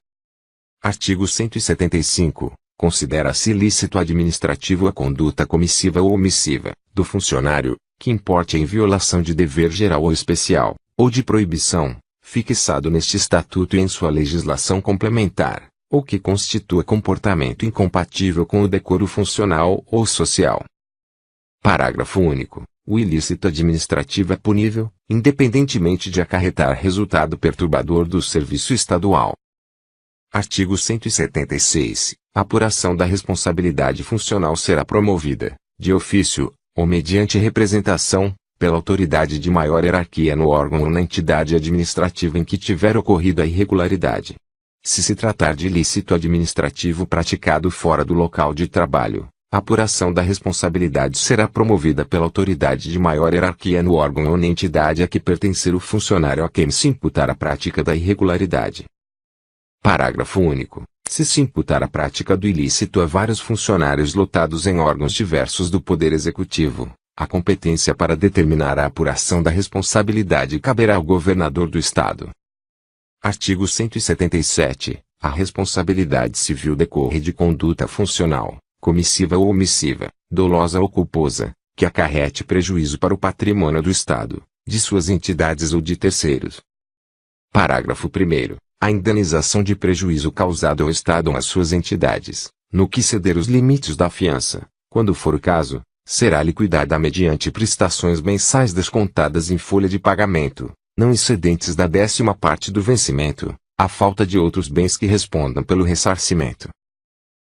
Artigo 175. Considera-se ilícito administrativo a conduta comissiva ou omissiva, do funcionário, que importe em violação de dever geral ou especial, ou de proibição, fixado neste Estatuto e em sua legislação complementar, ou que constitua comportamento incompatível com o decoro funcional ou social. Parágrafo único. O ilícito administrativo é punível, independentemente de acarretar resultado perturbador do serviço estadual. Artigo 176. A apuração da responsabilidade funcional será promovida, de ofício, ou mediante representação, pela autoridade de maior hierarquia no órgão ou na entidade administrativa em que tiver ocorrido a irregularidade. Se se tratar de ilícito administrativo praticado fora do local de trabalho, a apuração da responsabilidade será promovida pela autoridade de maior hierarquia no órgão ou na entidade a que pertencer o funcionário a quem se imputar a prática da irregularidade. Parágrafo único. Se se imputar a prática do ilícito a vários funcionários lotados em órgãos diversos do Poder Executivo, a competência para determinar a apuração da responsabilidade caberá ao governador do Estado. Artigo 177. A responsabilidade civil decorre de conduta funcional, comissiva ou omissiva, dolosa ou culposa, que acarrete prejuízo para o patrimônio do Estado, de suas entidades ou de terceiros. Parágrafo 1º. A indenização de prejuízo causado ao Estado ou às suas entidades, no que exceder os limites da fiança, quando for o caso, será liquidada mediante prestações mensais descontadas em folha de pagamento, não excedentes da 10ª parte do vencimento, à falta de outros bens que respondam pelo ressarcimento.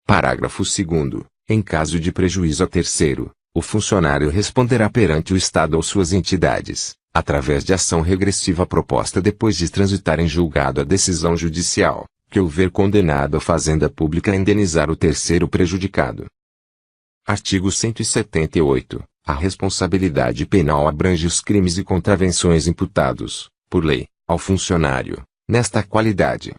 Parágrafo 2º. Em caso de prejuízo a terceiro, o funcionário responderá perante o Estado ou suas entidades, através de ação regressiva proposta depois de transitar em julgado a decisão judicial, que houver condenado a Fazenda Pública a indenizar o terceiro prejudicado. Artigo 178. A responsabilidade penal abrange os crimes e contravenções imputados, por lei, ao funcionário, nesta qualidade.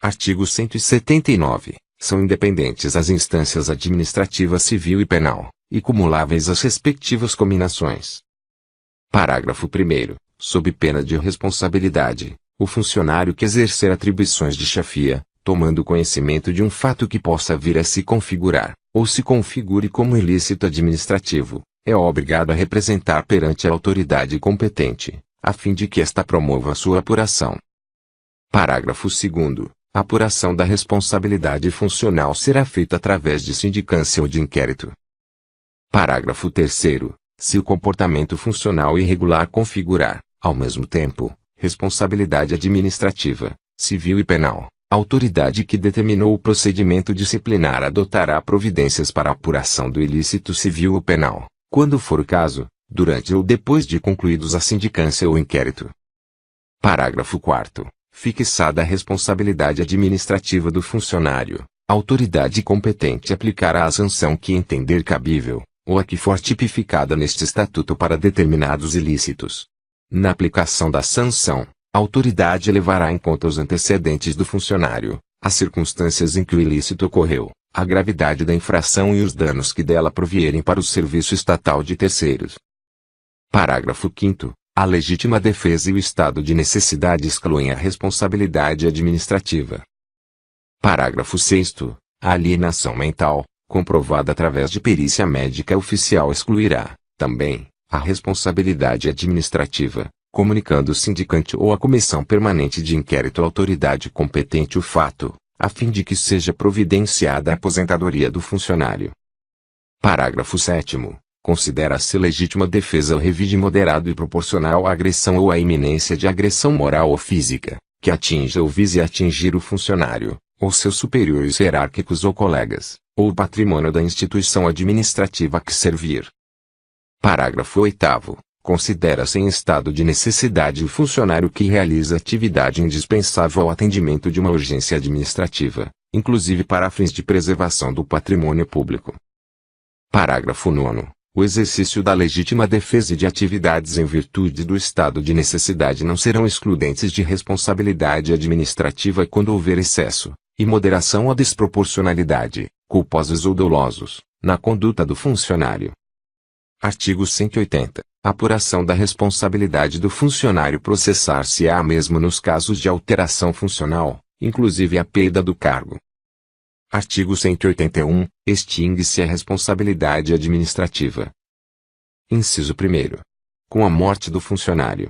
Artigo 179. São independentes as instâncias administrativa civil e penal, e cumuláveis as respectivas cominações. Parágrafo 1º. Sob pena de responsabilidade, o funcionário que exercer atribuições de chefia, tomando conhecimento de um fato que possa vir a se configurar, ou se configure como ilícito administrativo, é obrigado a representar perante a autoridade competente, a fim de que esta promova a sua apuração. Parágrafo 2º. A apuração da responsabilidade funcional será feita através de sindicância ou de inquérito. Parágrafo 3º. Se o comportamento funcional irregular configurar, ao mesmo tempo, responsabilidade administrativa, civil e penal, a autoridade que determinou o procedimento disciplinar adotará providências para a apuração do ilícito civil ou penal, quando for o caso, durante ou depois de concluídos a sindicância ou inquérito. Parágrafo 4º. Fixada a responsabilidade administrativa do funcionário, a autoridade competente aplicará a sanção que entender cabível, ou a que for tipificada neste Estatuto para determinados ilícitos. Na aplicação da sanção, a autoridade levará em conta os antecedentes do funcionário, as circunstâncias em que o ilícito ocorreu, a gravidade da infração e os danos que dela provierem para o serviço estatal de terceiros. Parágrafo 5º. A legítima defesa e o estado de necessidade excluem a responsabilidade administrativa. Parágrafo 6º. A alienação mental, comprovada através de perícia médica oficial excluirá, também, a responsabilidade administrativa, comunicando o sindicante ou a comissão permanente de inquérito à autoridade competente o fato, a fim de que seja providenciada a aposentadoria do funcionário. Parágrafo 7º. Considera-se legítima defesa o revide moderado e proporcional à agressão ou à iminência de agressão moral ou física, que atinja ou vise atingir o funcionário, ou seus superiores hierárquicos ou colegas, ou o patrimônio da instituição administrativa a que servir. Parágrafo 8º. Considera-se em estado de necessidade o funcionário que realiza atividade indispensável ao atendimento de uma urgência administrativa, inclusive para fins de preservação do patrimônio público. Parágrafo 9º. O exercício da legítima defesa e de atividades em virtude do estado de necessidade não serão excludentes de responsabilidade administrativa quando houver excesso, imoderação ou desproporcionalidade, culposos ou dolosos, na conduta do funcionário. Artigo 180. A apuração da responsabilidade do funcionário processar-se-á mesmo nos casos de alteração funcional, inclusive a perda do cargo. Artigo 181. Extingue-se a responsabilidade administrativa. Inciso 1º. Com a morte do funcionário.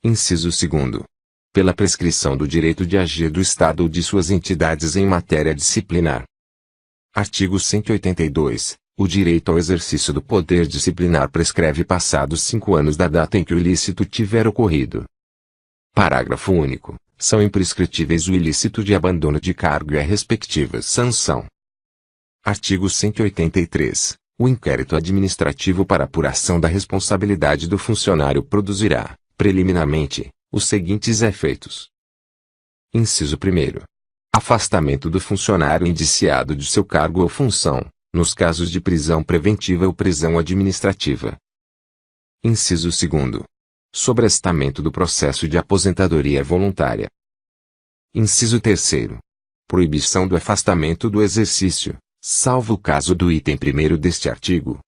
Inciso 2º. Pela prescrição do direito de agir do Estado ou de suas entidades em matéria disciplinar. Artigo 182. O direito ao exercício do poder disciplinar prescreve passados 5 anos da data em que o ilícito tiver ocorrido. Parágrafo único. São imprescritíveis o ilícito de abandono de cargo e a respectiva sanção. Artigo 183. O inquérito administrativo para apuração da responsabilidade do funcionário produzirá, preliminarmente, os seguintes efeitos. Inciso 1º. Afastamento do funcionário indiciado de seu cargo ou função, nos casos de prisão preventiva ou prisão administrativa. Inciso 2º. Sobrestamento do processo de aposentadoria voluntária. Inciso 3º. Proibição do afastamento do exercício, salvo o caso do item 1º deste artigo.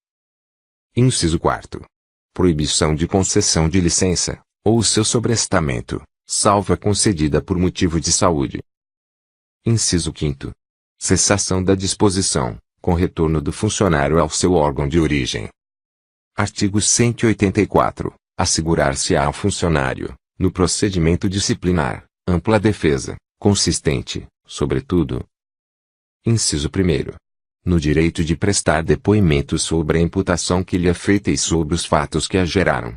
Inciso 4º. Proibição de concessão de licença, ou seu sobrestamento, salvo a concedida por motivo de saúde. Inciso 5º. Cessação da disposição, com retorno do funcionário ao seu órgão de origem. Artigo 184. Assegurar-se-á ao funcionário, no procedimento disciplinar, ampla defesa, consistente, sobretudo. Inciso 1º. No direito de prestar depoimento sobre a imputação que lhe é feita e sobre os fatos que a geraram.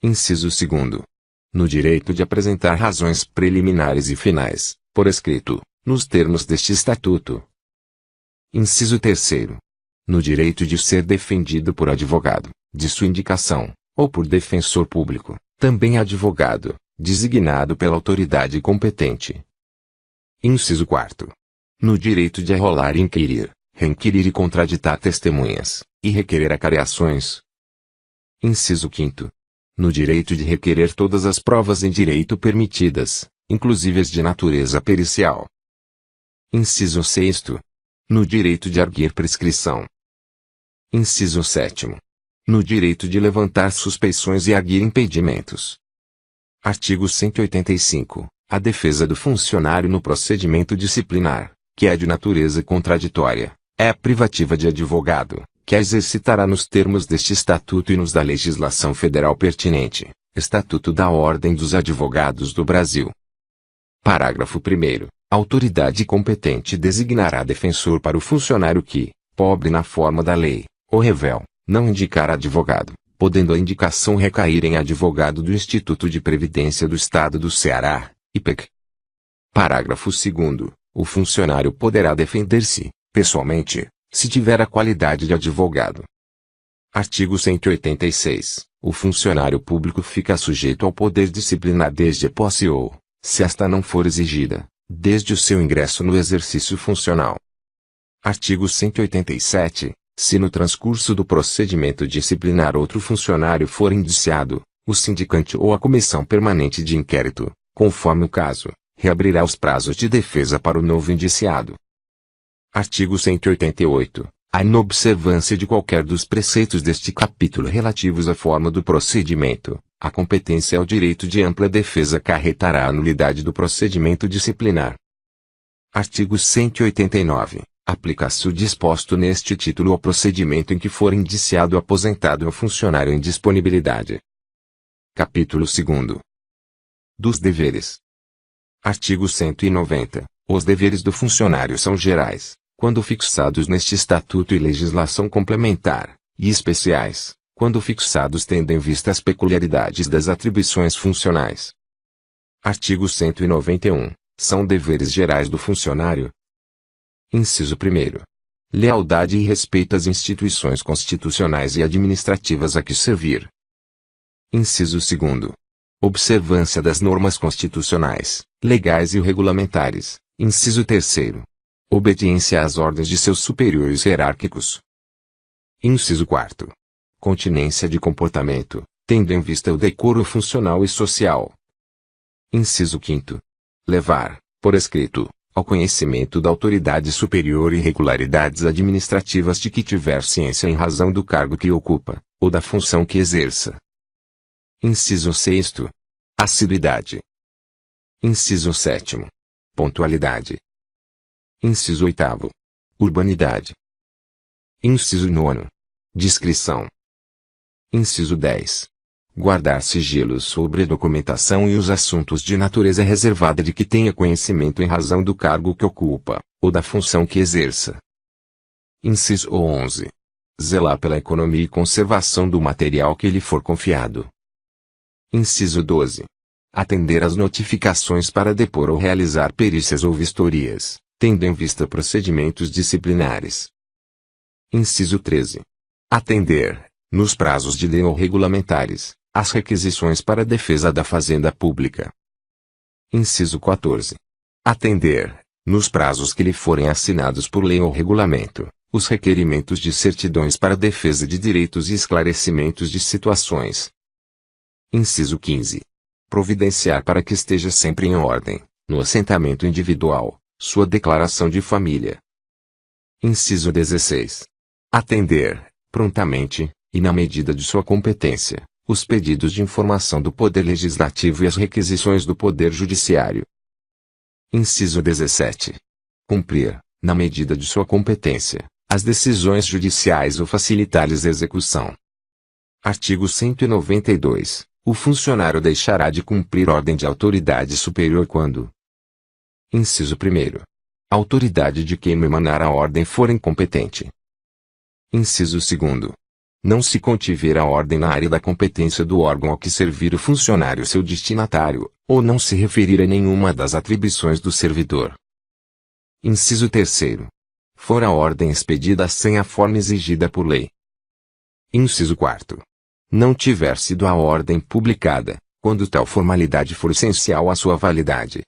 Inciso 2º. No direito de apresentar razões preliminares e finais, por escrito, nos termos deste Estatuto. Inciso 3º. No direito de ser defendido por advogado, de sua indicação, ou por defensor público, também advogado, designado pela autoridade competente. Inciso 4º. No direito de arrolar e inquirir, requerir e contraditar testemunhas, e requerer acariações. Inciso 5º. No direito de requerer todas as provas em direito permitidas, inclusive as de natureza pericial. Inciso 6º. No direito de arguir prescrição. Inciso 7º. No direito de levantar suspeições e arguir impedimentos. Artigo 185. A defesa do funcionário no procedimento disciplinar, que é de natureza contraditória, é a privativa de advogado, que a exercitará nos termos deste Estatuto e nos da legislação federal pertinente, Estatuto da Ordem dos Advogados do Brasil. Parágrafo 1º. A autoridade competente designará defensor para o funcionário que, pobre na forma da lei, ou revel, não indicar advogado, podendo a indicação recair em advogado do Instituto de Previdência do Estado do Ceará, IPEC. Parágrafo 2º. O funcionário poderá defender-se, pessoalmente, se tiver a qualidade de advogado. Artigo 186. O funcionário público fica sujeito ao poder disciplinar desde a posse ou, se esta não for exigida, desde o seu ingresso no exercício funcional. Artigo 187. Se no transcurso do procedimento disciplinar outro funcionário for indiciado, o sindicante ou a comissão permanente de inquérito, conforme o caso, reabrirá os prazos de defesa para o novo indiciado. Artigo 188. A inobservância de qualquer dos preceitos deste capítulo relativos à forma do procedimento, a competência ao direito de ampla defesa acarretará a nulidade do procedimento disciplinar. Artigo 189. Aplica-se o disposto neste título ao procedimento em que for indiciado ou aposentado o funcionário em disponibilidade. Capítulo 2º. Dos deveres. Artigo 190. Os deveres do funcionário são gerais, quando fixados neste Estatuto e legislação complementar, e especiais, quando fixados tendo em vista as peculiaridades das atribuições funcionais. Artigo 191. São deveres gerais do funcionário. Inciso 1º. Lealdade e respeito às instituições constitucionais e administrativas a que servir. Inciso 2º. Observância das normas constitucionais, legais e regulamentares. Inciso 3º. Obediência às ordens de seus superiores hierárquicos. Inciso 4º. Continência de comportamento, tendo em vista o decoro funcional e social. Inciso 5º. Levar, por escrito, ao conhecimento da autoridade superior irregularidades administrativas de que tiver ciência em razão do cargo que ocupa, ou da função que exerça. Inciso 6º. Assiduidade. Inciso 7º. Pontualidade. Inciso 8º. Urbanidade. Inciso 9º. Discrição. Inciso 10. Guardar sigilo sobre a documentação e os assuntos de natureza reservada de que tenha conhecimento em razão do cargo que ocupa, ou da função que exerça. Inciso 11. Zelar pela economia e conservação do material que lhe for confiado. Inciso 12. Atender às notificações para depor ou realizar perícias ou vistorias, tendo em vista procedimentos disciplinares. Inciso 13. Atender, nos prazos de lei ou regulamentares, às requisições para a defesa da fazenda pública. Inciso 14. Atender, nos prazos que lhe forem assinados por lei ou regulamento, os requerimentos de certidões para defesa de direitos e esclarecimentos de situações. Inciso 15. Providenciar para que esteja sempre em ordem, no assentamento individual, sua declaração de família. Inciso 16. Atender, prontamente, e na medida de sua competência, os pedidos de informação do Poder Legislativo e as requisições do Poder Judiciário. Inciso 17. Cumprir, na medida de sua competência, as decisões judiciais ou facilitar-lhes a execução. Artigo 192. O funcionário deixará de cumprir ordem de autoridade superior quando: Inciso 1. A autoridade de quem emanar a ordem for incompetente. Inciso 2. Não se contiver a ordem na área da competência do órgão ao que servir o funcionário seu destinatário, ou não se referir a nenhuma das atribuições do servidor. Inciso 3. For a ordem expedida sem a forma exigida por lei. Inciso 4. Não tiver sido a ordem publicada, quando tal formalidade for essencial à sua validade.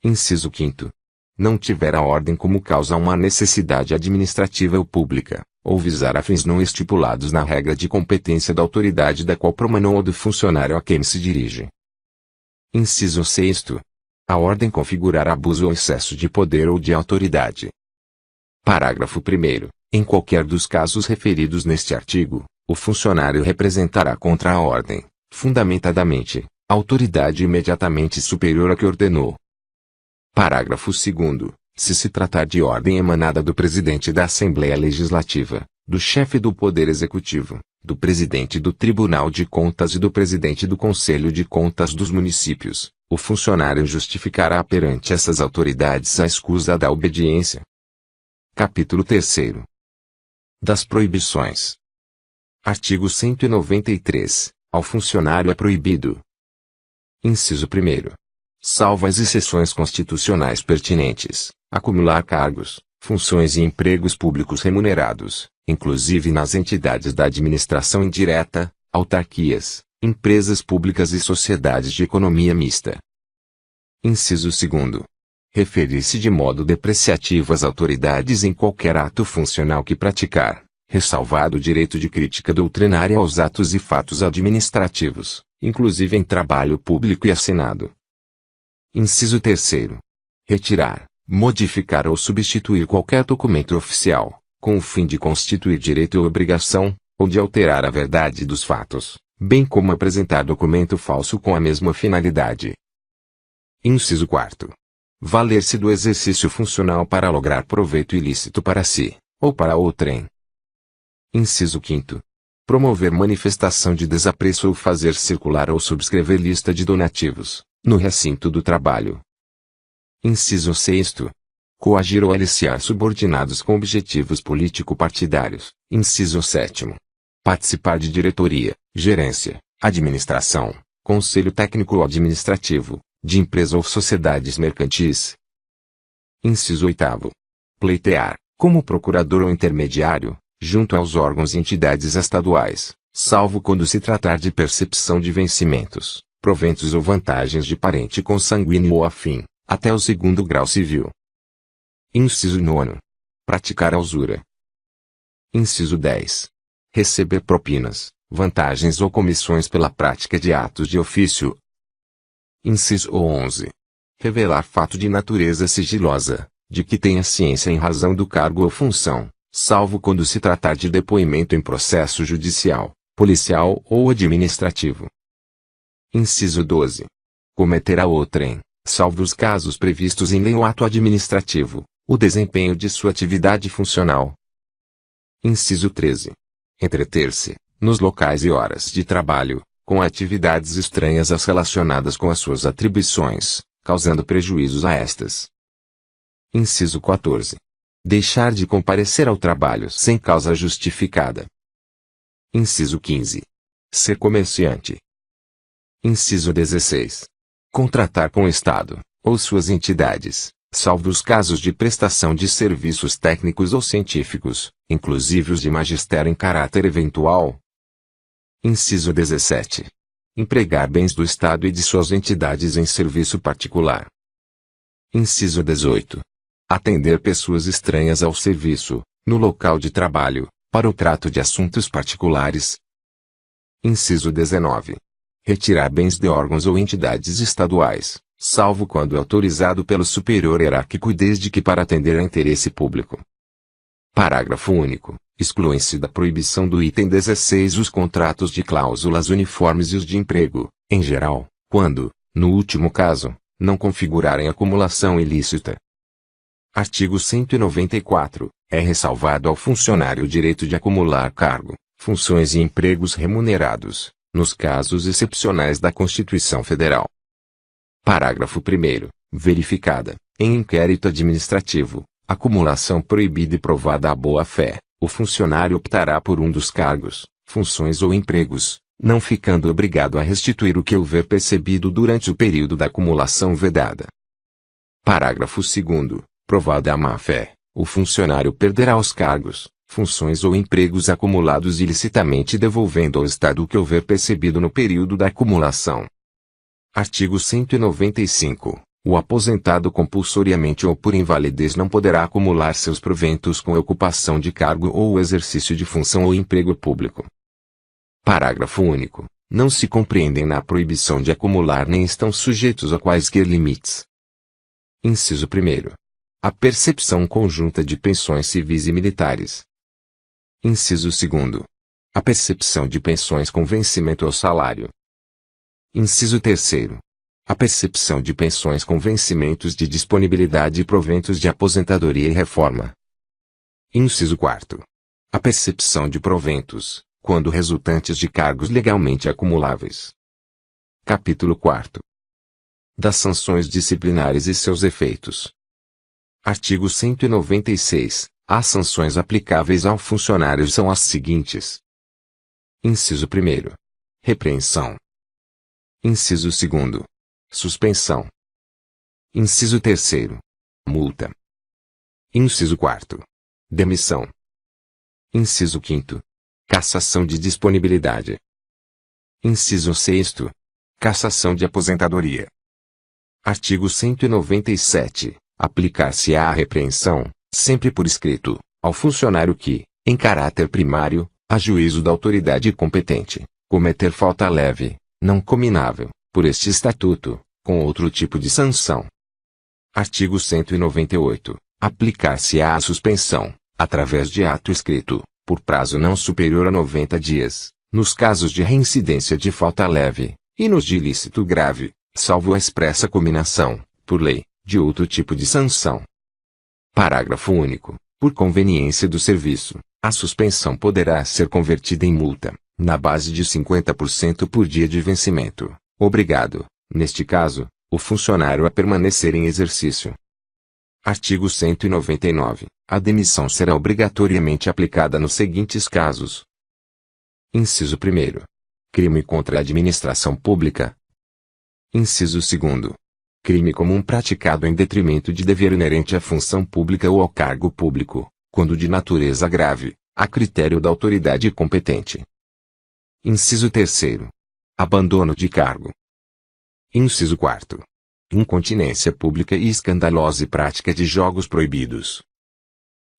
Inciso 5. Não tiver a ordem como causa uma necessidade administrativa ou pública, ou visar a fins não estipulados na regra de competência da autoridade da qual promanou ou do funcionário a quem se dirige. Inciso 6. A ordem configurar abuso ou excesso de poder ou de autoridade. Parágrafo 1º. Em qualquer dos casos referidos neste artigo, o funcionário representará contra a ordem, fundamentadamente, a autoridade imediatamente superior à que ordenou. Parágrafo 2º. Se se tratar de ordem emanada do presidente da Assembleia Legislativa, do chefe do Poder Executivo, do presidente do Tribunal de Contas e do presidente do Conselho de Contas dos municípios, o funcionário justificará perante essas autoridades a escusa da obediência. Capítulo 3. Das proibições. Artigo 193. Ao funcionário é proibido: Inciso 1. Salvo as exceções constitucionais pertinentes, acumular cargos, funções e empregos públicos remunerados, inclusive nas entidades da administração indireta, autarquias, empresas públicas e sociedades de economia mista. Inciso 2. Referir-se de modo depreciativo às autoridades em qualquer ato funcional que praticar, ressalvado o direito de crítica doutrinária aos atos e fatos administrativos, inclusive em trabalho público e assinado. Inciso 3. Retirar, modificar ou substituir qualquer documento oficial, com o fim de constituir direito ou obrigação, ou de alterar a verdade dos fatos, bem como apresentar documento falso com a mesma finalidade. Inciso 4. Valer-se do exercício funcional para lograr proveito ilícito para si, ou para outrem. Inciso 5. Promover manifestação de desapreço ou fazer circular ou subscrever lista de donativos, no recinto do trabalho. Inciso 6. Coagir ou aliciar subordinados com objetivos político-partidários. Inciso 7. Participar de diretoria, gerência, administração, conselho técnico ou administrativo, de empresa ou sociedades mercantis. Inciso 8. Pleitear, como procurador ou intermediário, junto aos órgãos e entidades estaduais, salvo quando se tratar de percepção de vencimentos, proventos ou vantagens de parente consanguíneo ou afim, até o 2º grau civil. Inciso 9. Praticar a usura. Inciso 10. Receber propinas, vantagens ou comissões pela prática de atos de ofício. Inciso 11. Revelar fato de natureza sigilosa, de que tenha ciência em razão do cargo ou função, salvo quando se tratar de depoimento em processo judicial, policial ou administrativo. Inciso 12. Cometer a outrem, salvo os casos previstos em lei ou ato administrativo, o desempenho de sua atividade funcional. Inciso 13. Entreter-se, nos locais e horas de trabalho, com atividades estranhas às relacionadas com as suas atribuições, causando prejuízos a estas. Inciso 14. Deixar de comparecer ao trabalho sem causa justificada. Inciso 15. Ser comerciante. Inciso 16. Contratar com o Estado, ou suas entidades, salvo os casos de prestação de serviços técnicos ou científicos, inclusive os de magistério em caráter eventual. Inciso 17. Empregar bens do Estado e de suas entidades em serviço particular. Inciso 18. Atender pessoas estranhas ao serviço, no local de trabalho, para o trato de assuntos particulares. Inciso 19. Retirar bens de órgãos ou entidades estaduais, salvo quando autorizado pelo superior hierárquico e desde que para atender a interesse público. Parágrafo único. Excluem-se da proibição do item 16 os contratos de cláusulas uniformes e os de emprego, em geral, quando, no último caso, não configurarem acumulação ilícita. Artigo 194. É ressalvado ao funcionário o direito de acumular cargo, funções e empregos remunerados, nos casos excepcionais da Constituição Federal. Parágrafo 1º. Verificada, em inquérito administrativo, acumulação proibida e provada a boa-fé, o funcionário optará por um dos cargos, funções ou empregos, não ficando obrigado a restituir o que houver percebido durante o período da acumulação vedada. Parágrafo 2º. Provada a má-fé, o funcionário perderá os cargos, funções ou empregos acumulados ilicitamente devolvendo ao Estado o que houver percebido no período da acumulação. Artigo 195. O aposentado compulsoriamente ou por invalidez não poderá acumular seus proventos com a ocupação de cargo ou o exercício de função ou emprego público. Parágrafo único. Não se compreendem na proibição de acumular nem estão sujeitos a quaisquer limites. Inciso 1º. A percepção conjunta de pensões civis e militares. Inciso 2º. A percepção de pensões com vencimento ao salário. Inciso 3º. A percepção de pensões com vencimentos de disponibilidade e proventos de aposentadoria e reforma. Inciso 4º. A percepção de proventos, quando resultantes de cargos legalmente acumuláveis. Capítulo 4º. Das sanções disciplinares e seus efeitos. Artigo 196. As sanções aplicáveis ao funcionário são as seguintes. Inciso 1º. Repreensão. Inciso 2º. Suspensão. Inciso 3º. Multa. Inciso 4º. Demissão. Inciso 5º. Cassação de disponibilidade. Inciso 6º. Cassação de aposentadoria. Artigo 197. Aplicar-se-á a repreensão, sempre por escrito, ao funcionário que, em caráter primário, a juízo da autoridade competente, cometer falta leve, não cominável, por este estatuto, com outro tipo de sanção. Artigo 198. Aplicar-se-á a suspensão, através de ato escrito, por prazo não superior a 90 dias, nos casos de reincidência de falta leve, e nos de ilícito grave, salvo a expressa cominação, por lei, de outro tipo de sanção. Parágrafo único. Por conveniência do serviço, a suspensão poderá ser convertida em multa, na base de 50% por dia de vencimento, obrigado, neste caso, o funcionário a permanecer em exercício. Artigo 199. A demissão será obrigatoriamente aplicada nos seguintes casos. Inciso 1º. Crime contra a administração pública. Inciso 2º. Crime comum praticado em detrimento de dever inerente à função pública ou ao cargo público, quando de natureza grave, a critério da autoridade competente. Inciso 3º. Abandono de cargo. Inciso 4º. Incontinência pública e escandalosa e prática de jogos proibidos.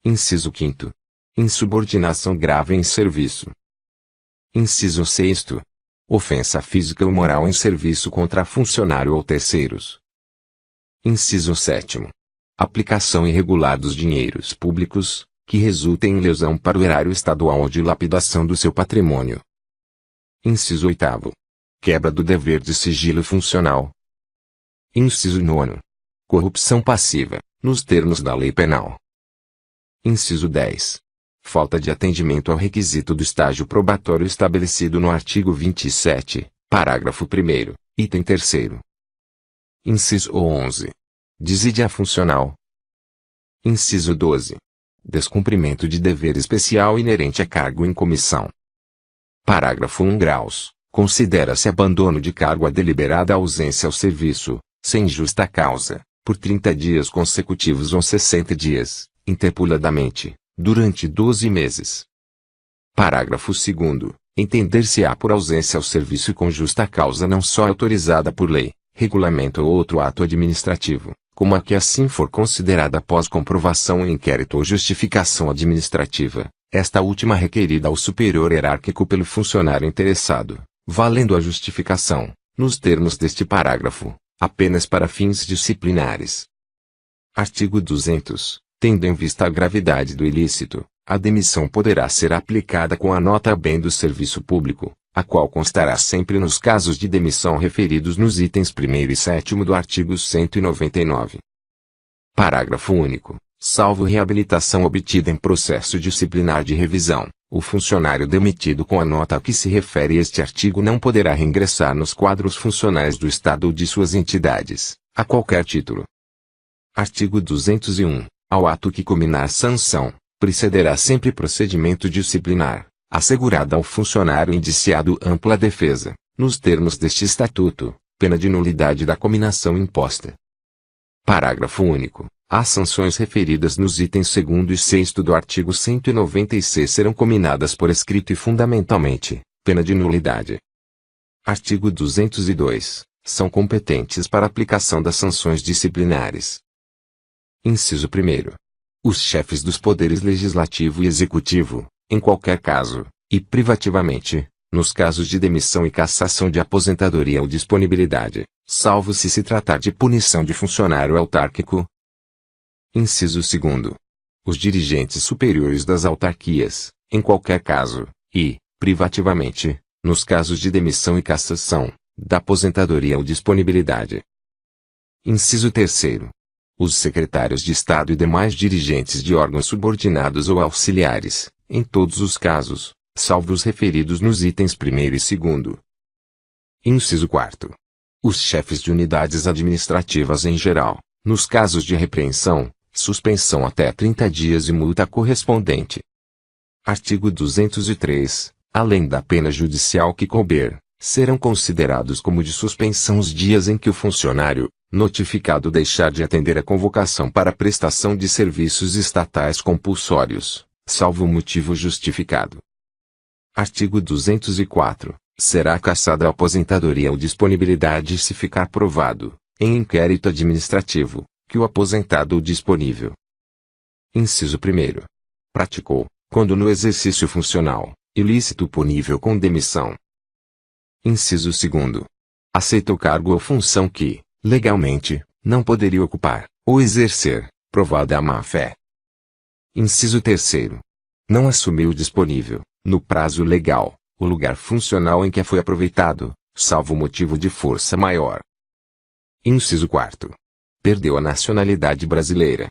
Inciso 5º. Insubordinação grave em serviço. Inciso 6º. Ofensa física ou moral em serviço contra funcionário ou terceiros. Inciso 7º. Aplicação irregular dos dinheiros públicos, que resultem em lesão para o erário estadual ou dilapidação do seu patrimônio. Inciso 8º. Quebra do dever de sigilo funcional. Inciso 9º. Corrupção passiva, nos termos da lei penal. Inciso 10. Falta de atendimento ao requisito do estágio probatório estabelecido no artigo 27, parágrafo 1º, item 3º. Inciso 11. Desídia funcional. Inciso 12. Descumprimento de dever especial inerente a cargo em comissão. Parágrafo 1 graus. Considera-se abandono de cargo a deliberada ausência ao serviço, sem justa causa, por 30 dias consecutivos ou 60 dias, interpoladamente, durante 12 meses. Parágrafo 2º. entender-se-á por ausência ao serviço com justa causa não só autorizada por lei, regulamento ou outro ato administrativo, como a que assim for considerada após comprovação em inquérito ou justificação administrativa, esta última requerida ao superior hierárquico pelo funcionário interessado, valendo a justificação, nos termos deste parágrafo, apenas para fins disciplinares. Artigo 200. Tendo em vista a gravidade do ilícito, a demissão poderá ser aplicada com a nota bem do serviço público, a qual constará sempre nos casos de demissão referidos nos itens 1º e 7º do artigo 199. Parágrafo único. Salvo reabilitação obtida em processo disciplinar de revisão, o funcionário demitido com a nota a que se refere este artigo não poderá reingressar nos quadros funcionais do Estado ou de suas entidades, a qualquer título. Artigo 201. Ao ato que culminar sanção, precederá sempre procedimento disciplinar, assegurada ao funcionário indiciado ampla defesa, nos termos deste Estatuto, pena de nulidade da cominação imposta. Parágrafo único. As sanções referidas nos itens 2º e 6º do artigo 196 serão cominadas por escrito e fundamentalmente, pena de nulidade. Artigo 202. São competentes para aplicação das sanções disciplinares. Inciso 1º. Os chefes dos poderes legislativo e executivo, em qualquer caso, e privativamente, nos casos de demissão e cassação de aposentadoria ou disponibilidade, salvo se tratar de punição de funcionário autárquico. Inciso 2º. Os dirigentes superiores das autarquias, em qualquer caso, e, privativamente, nos casos de demissão e cassação, da aposentadoria ou disponibilidade. Inciso 3º. Os secretários de Estado e demais dirigentes de órgãos subordinados ou auxiliares, em todos os casos, salvo os referidos nos itens 1º e 2º. Inciso 4º. Os chefes de unidades administrativas em geral, nos casos de repreensão, suspensão até 30 dias e multa correspondente. Artigo 203. Além da pena judicial que couber, serão considerados como de suspensão os dias em que o funcionário, notificado deixar de atender a convocação para prestação de serviços estatais compulsórios, salvo motivo justificado. Artigo 204. Será cassada a aposentadoria ou disponibilidade se ficar provado, em inquérito administrativo, que o aposentado ou disponível. Inciso 1º. Praticou, quando no exercício funcional, ilícito punível com demissão. Inciso 2º. Aceita o cargo ou função que, legalmente, não poderia ocupar, ou exercer, provada a má-fé. Inciso 3º. Não assumiu disponível, no prazo legal, o lugar funcional em que foi aproveitado, salvo motivo de força maior. Inciso 4º. Perdeu a nacionalidade brasileira.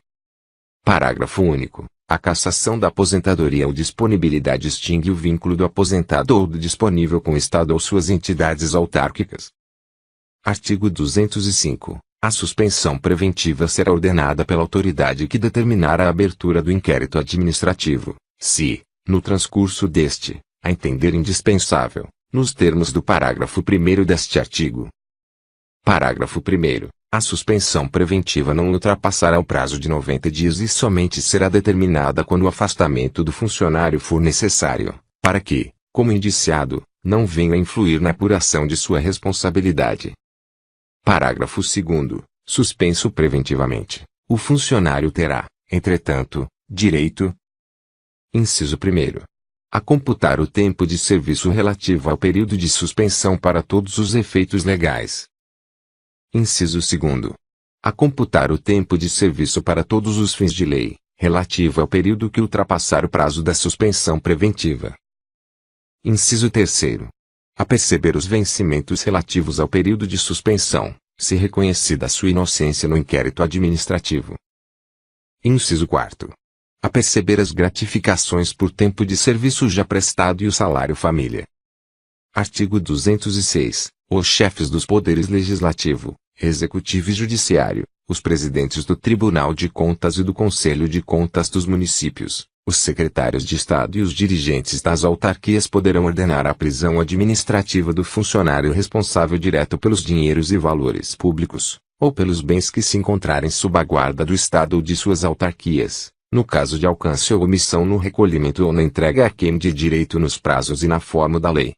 Parágrafo único. A cassação da aposentadoria ou disponibilidade extingue o vínculo do aposentado ou do disponível com o Estado ou suas entidades autárquicas. Artigo 205. A suspensão preventiva será ordenada pela autoridade que determinar a abertura do inquérito administrativo, se, no transcurso deste, a entender indispensável, nos termos do parágrafo 1º deste artigo. Parágrafo 1º. A suspensão preventiva não ultrapassará o prazo de 90 dias e somente será determinada quando o afastamento do funcionário for necessário, para que, como indiciado, não venha a influir na apuração de sua responsabilidade. Parágrafo 2º. Suspenso preventivamente, o funcionário terá, entretanto, direito. Inciso 1º. A computar o tempo de serviço relativo ao período de suspensão para todos os efeitos legais. Inciso 2º. A computar o tempo de serviço para todos os fins de lei, relativo ao período que ultrapassar o prazo da suspensão preventiva. Inciso 3º. A perceber os vencimentos relativos ao período de suspensão, se reconhecida a sua inocência no inquérito administrativo. Inciso 4º. A perceber as gratificações por tempo de serviço já prestado e o salário família. Artigo 206. Os chefes dos poderes legislativo, executivo e judiciário, os presidentes do Tribunal de Contas e do Conselho de Contas dos municípios, os secretários de Estado e os dirigentes das autarquias poderão ordenar a prisão administrativa do funcionário responsável direto pelos dinheiros e valores públicos, ou pelos bens que se encontrarem sob a guarda do Estado ou de suas autarquias, no caso de alcance ou omissão no recolhimento ou na entrega a quem de direito nos prazos e na forma da lei.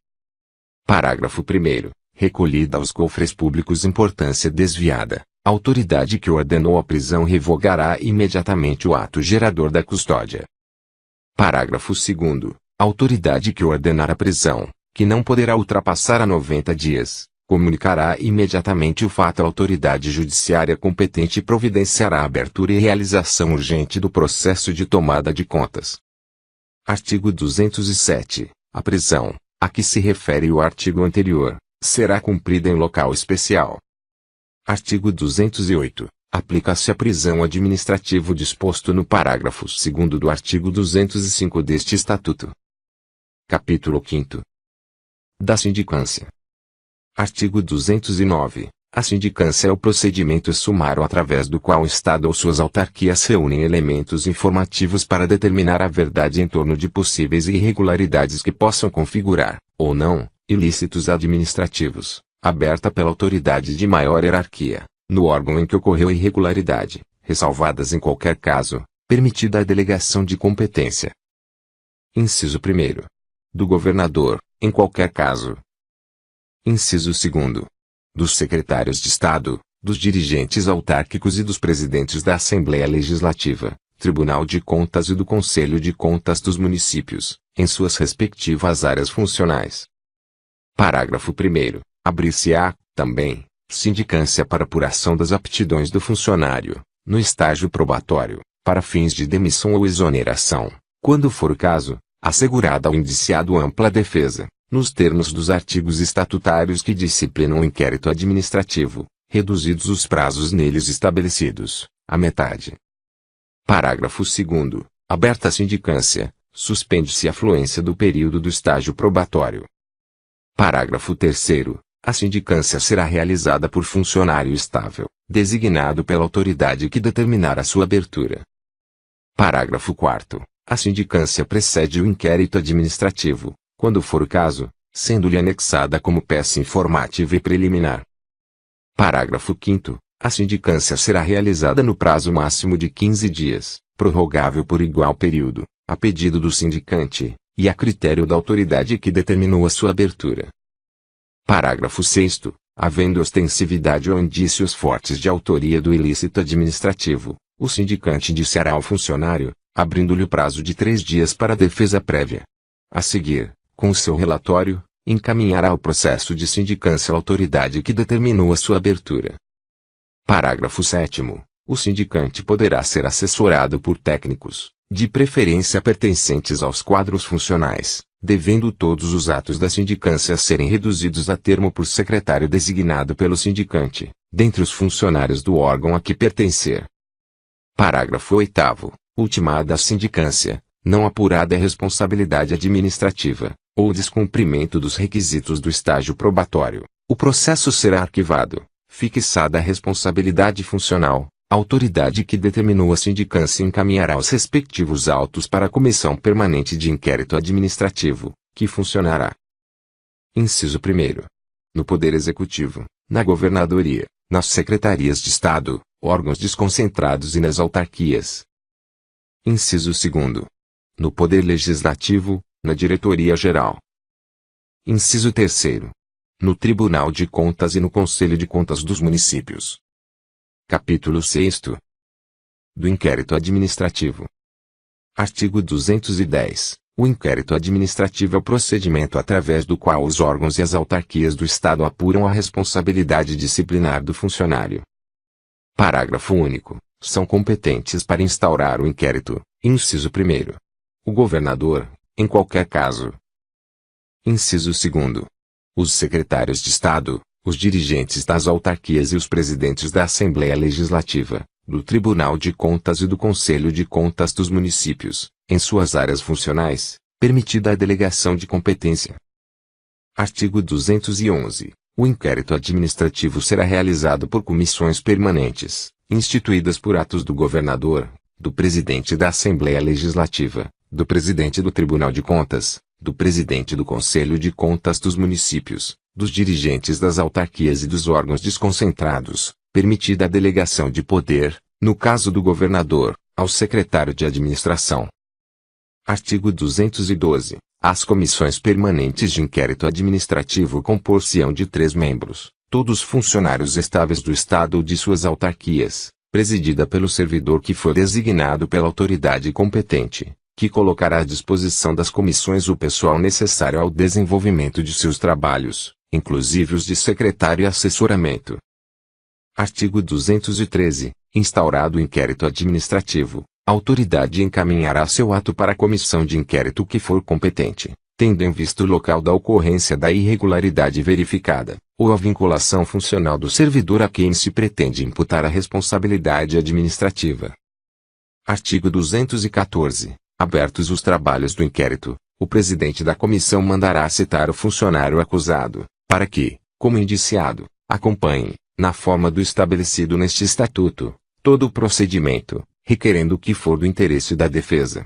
Parágrafo 1º. Recolhida aos cofres públicos importância desviada, a autoridade que ordenou a prisão revogará imediatamente o ato gerador da custódia. Parágrafo 2º. A autoridade que ordenar a prisão, que não poderá ultrapassar a 90 dias, comunicará imediatamente o fato à autoridade judiciária competente e providenciará a abertura e realização urgente do processo de tomada de contas. Artigo 207. A prisão, a que se refere o artigo anterior, será cumprida em local especial. Artigo 208. Aplica-se a prisão administrativa disposto no parágrafo 2º do artigo 205 deste Estatuto. Capítulo 5º. Da sindicância. Artigo 209. A sindicância é o procedimento sumário através do qual o Estado ou suas autarquias reúnem elementos informativos para determinar a verdade em torno de possíveis irregularidades que possam configurar, ou não, ilícitos administrativos, aberta pela autoridade de maior hierarquia, no órgão em que ocorreu a irregularidade, ressalvadas em qualquer caso, permitida a delegação de competência. Inciso 1º. Do governador, em qualquer caso. Inciso 2º. Dos secretários de Estado, dos dirigentes autárquicos e dos presidentes da Assembleia Legislativa, Tribunal de Contas e do Conselho de Contas dos municípios, em suas respectivas áreas funcionais. Parágrafo 1º. Abrir-se-á, também, sindicância para apuração das aptidões do funcionário, no estágio probatório, para fins de demissão ou exoneração, quando for o caso, assegurada ao indiciado ampla defesa, nos termos dos artigos estatutários que disciplinam o inquérito administrativo, reduzidos os prazos neles estabelecidos, à metade. Parágrafo 2º. Aberta a sindicância, suspende-se a fluência do período do estágio probatório. Parágrafo 3º. A sindicância será realizada por funcionário estável, designado pela autoridade que determinar a sua abertura. Parágrafo 4º. A sindicância precede o inquérito administrativo, quando for o caso, sendo-lhe anexada como peça informativa e preliminar. Parágrafo 5º. A sindicância será realizada no prazo máximo de 15 dias, prorrogável por igual período, a pedido do sindicante, e a critério da autoridade que determinou a sua abertura. Parágrafo 6º. Havendo ostensividade ou indícios fortes de autoria do ilícito administrativo, o sindicante indiciará ao funcionário, abrindo-lhe o prazo de 3 dias para a defesa prévia. A seguir, com o seu relatório, encaminhará o processo de sindicância à autoridade que determinou a sua abertura. Parágrafo 7º. O sindicante poderá ser assessorado por técnicos, de preferência pertencentes aos quadros funcionais, devendo todos os atos da sindicância serem reduzidos a termo por secretário designado pelo sindicante, dentre os funcionários do órgão a que pertencer. Parágrafo 8º. Ultimada a sindicância, não apurada a responsabilidade administrativa, ou descumprimento dos requisitos do estágio probatório, o processo será arquivado, fixada a responsabilidade funcional, a autoridade que determinou a sindicância encaminhará os respectivos autos para a Comissão Permanente de Inquérito Administrativo, que funcionará. Inciso 1º. No Poder Executivo, na Governadoria, nas Secretarias de Estado, órgãos desconcentrados e nas autarquias. Inciso 2º. No Poder Legislativo, na Diretoria-Geral. Inciso 3º. No Tribunal de Contas e no Conselho de Contas dos Municípios. Capítulo 6º. Do Inquérito Administrativo. Artigo 210. O inquérito administrativo é o procedimento através do qual os órgãos e as autarquias do Estado apuram a responsabilidade disciplinar do funcionário. Parágrafo único. São competentes para instaurar o inquérito, inciso 1º, o governador, em qualquer caso. Inciso 2º. Os secretários de Estado, os dirigentes das autarquias e os presidentes da Assembleia Legislativa, do Tribunal de Contas e do Conselho de Contas dos municípios, em suas áreas funcionais, permitida a delegação de competência. Artigo 211. O inquérito administrativo será realizado por comissões permanentes, instituídas por atos do governador, do presidente da Assembleia Legislativa, do presidente do Tribunal de Contas, do presidente do Conselho de Contas dos municípios, dos dirigentes das autarquias e dos órgãos desconcentrados, permitida a delegação de poder, no caso do governador, ao secretário de administração. Artigo 212. As comissões permanentes de inquérito administrativo compor-se-ão de 3 membros, todos funcionários estáveis do Estado ou de suas autarquias, presidida pelo servidor que for designado pela autoridade competente, que colocará à disposição das comissões o pessoal necessário ao desenvolvimento de seus trabalhos, inclusive os de secretário e assessoramento. Artigo 213. Instaurado o inquérito administrativo, a autoridade encaminhará seu ato para a comissão de inquérito que for competente, tendo em vista o local da ocorrência da irregularidade verificada, ou a vinculação funcional do servidor a quem se pretende imputar a responsabilidade administrativa. Artigo 214. Abertos os trabalhos do inquérito, o presidente da comissão mandará citar o funcionário acusado, para que, como indiciado, acompanhe, na forma do estabelecido neste estatuto, todo o procedimento, requerendo o que for do interesse da defesa.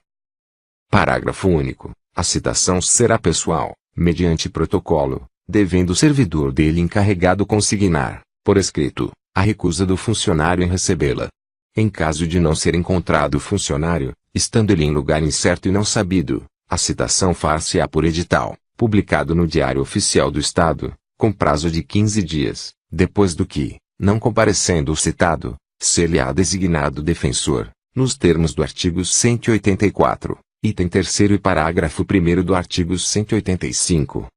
Parágrafo único. A citação será pessoal, mediante protocolo, devendo o servidor dele encarregado consignar, por escrito, a recusa do funcionário em recebê-la. Em caso de não ser encontrado o funcionário, estando ele em lugar incerto e não sabido, a citação far-se-á por edital, publicado no Diário Oficial do Estado, com prazo de 15 dias, depois do que, não comparecendo o citado, ser-lhe-á designado defensor, nos termos do artigo 184, item 3º e parágrafo 1º do artigo 185.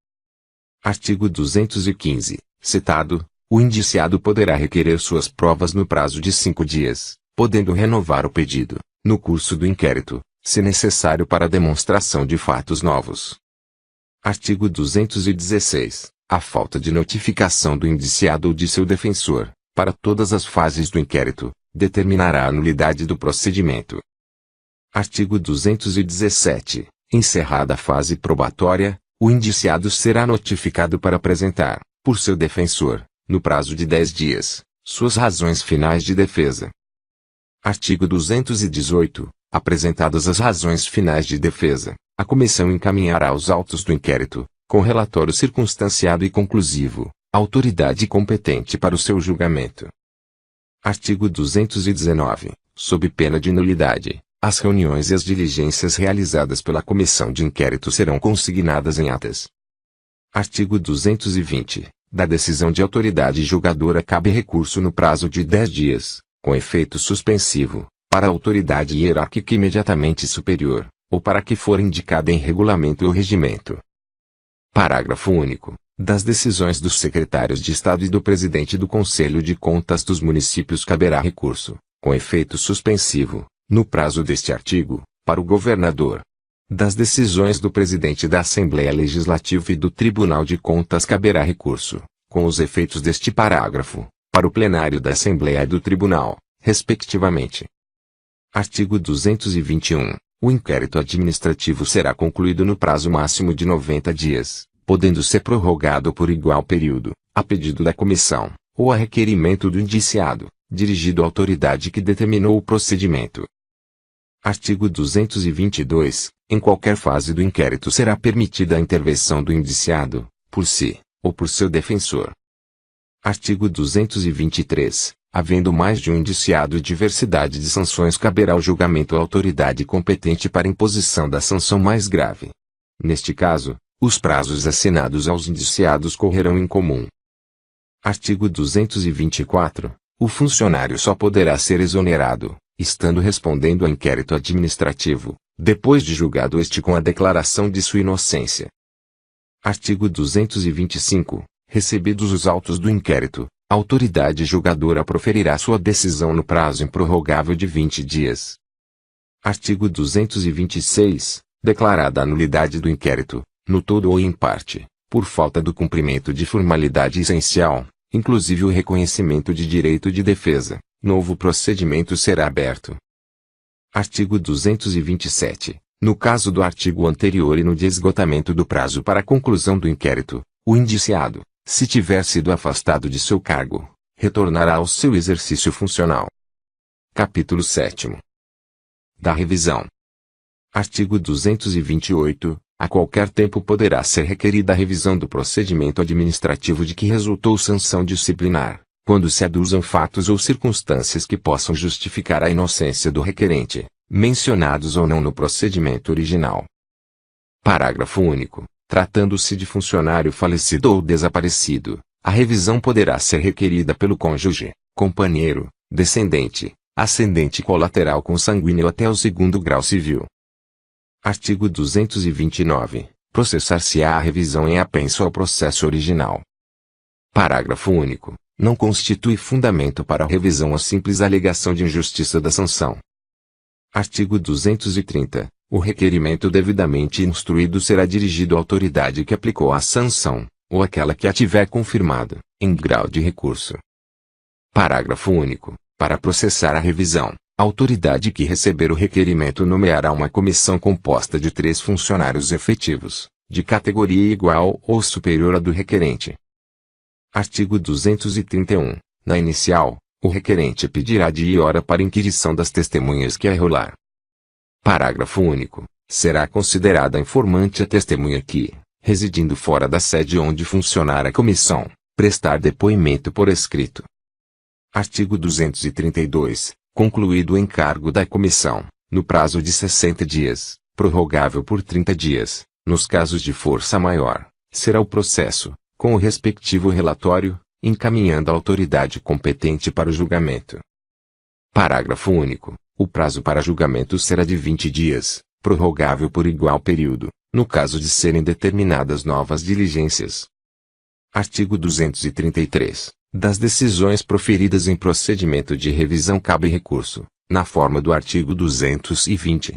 Artigo 215. Citado, o indiciado poderá requerer suas provas no prazo de 5 dias, podendo renovar o pedido, no curso do inquérito, se necessário para a demonstração de fatos novos. Artigo 216. A falta de notificação do indiciado ou de seu defensor, para todas as fases do inquérito, determinará a nulidade do procedimento. Artigo 217. Encerrada a fase probatória, o indiciado será notificado para apresentar, por seu defensor, no prazo de 10 dias, suas razões finais de defesa. Artigo 218. Apresentadas as razões finais de defesa, a comissão encaminhará os autos do inquérito, com relatório circunstanciado e conclusivo, à autoridade competente para o seu julgamento. Artigo 219. Sob pena de nulidade, as reuniões e as diligências realizadas pela comissão de inquérito serão consignadas em atas. Artigo 220. Da decisão de autoridade julgadora cabe recurso no prazo de 10 dias, com efeito suspensivo, para a autoridade hierárquica imediatamente superior, ou para que for indicada em regulamento ou regimento. Parágrafo único. Das decisões dos secretários de Estado e do presidente do Conselho de Contas dos municípios caberá recurso, com efeito suspensivo, no prazo deste artigo, para o governador. Das decisões do presidente da Assembleia Legislativa e do Tribunal de Contas caberá recurso, com os efeitos deste parágrafo, para o plenário da Assembleia e do Tribunal, respectivamente. Artigo 221. O inquérito administrativo será concluído no prazo máximo de 90 dias, podendo ser prorrogado por igual período, a pedido da comissão, ou a requerimento do indiciado, dirigido à autoridade que determinou o procedimento. Artigo 222. Em qualquer fase do inquérito será permitida a intervenção do indiciado, por si, ou por seu defensor. Artigo 223. Havendo mais de um indiciado e diversidade de sanções caberá o julgamento à autoridade competente para imposição da sanção mais grave. Neste caso, os prazos assinados aos indiciados correrão em comum. Artigo 224. O funcionário só poderá ser exonerado, estando respondendo ao inquérito administrativo, depois de julgado este com a declaração de sua inocência. Artigo 225. Recebidos os autos do inquérito, a autoridade julgadora proferirá sua decisão no prazo improrrogável de 20 dias. Artigo 226. Declarada a nulidade do inquérito, no todo ou em parte, por falta do cumprimento de formalidade essencial, inclusive o reconhecimento de direito de defesa, novo procedimento será aberto. Artigo 227. No caso do artigo anterior e no de esgotamento do prazo para a conclusão do inquérito, o indiciado, se tiver sido afastado de seu cargo, retornará ao seu exercício funcional. Capítulo 7. Da revisão. Artigo 228. A qualquer tempo poderá ser requerida a revisão do procedimento administrativo de que resultou sanção disciplinar, quando se aduzam fatos ou circunstâncias que possam justificar a inocência do requerente, mencionados ou não no procedimento original. Parágrafo único. Tratando-se de funcionário falecido ou desaparecido, a revisão poderá ser requerida pelo cônjuge, companheiro, descendente, ascendente colateral consanguíneo até o 2º grau civil. Artigo 229. Processar-se-á a revisão em apenso ao processo original. Parágrafo único. Não constitui fundamento para a revisão a simples alegação de injustiça da sanção. Artigo 230. O requerimento devidamente instruído será dirigido à autoridade que aplicou a sanção, ou aquela que a tiver confirmado, em grau de recurso. Parágrafo único. Para processar a revisão, a autoridade que receber o requerimento nomeará uma comissão composta de 3 funcionários efetivos, de categoria igual ou superior à do requerente. Artigo 231. Na inicial, o requerente pedirá dia e hora para inquirição das testemunhas que arrolar. Parágrafo único. Será considerada informante a testemunha que, residindo fora da sede onde funcionar a comissão, prestar depoimento por escrito. Artigo 232. Concluído o encargo da comissão, no prazo de 60 dias, prorrogável por 30 dias, nos casos de força maior, será o processo, com o respectivo relatório, encaminhando à autoridade competente para o julgamento. Parágrafo único. O prazo para julgamento será de 20 dias, prorrogável por igual período, no caso de serem determinadas novas diligências. Artigo 233. Das decisões proferidas em procedimento de revisão cabe recurso, na forma do artigo 220,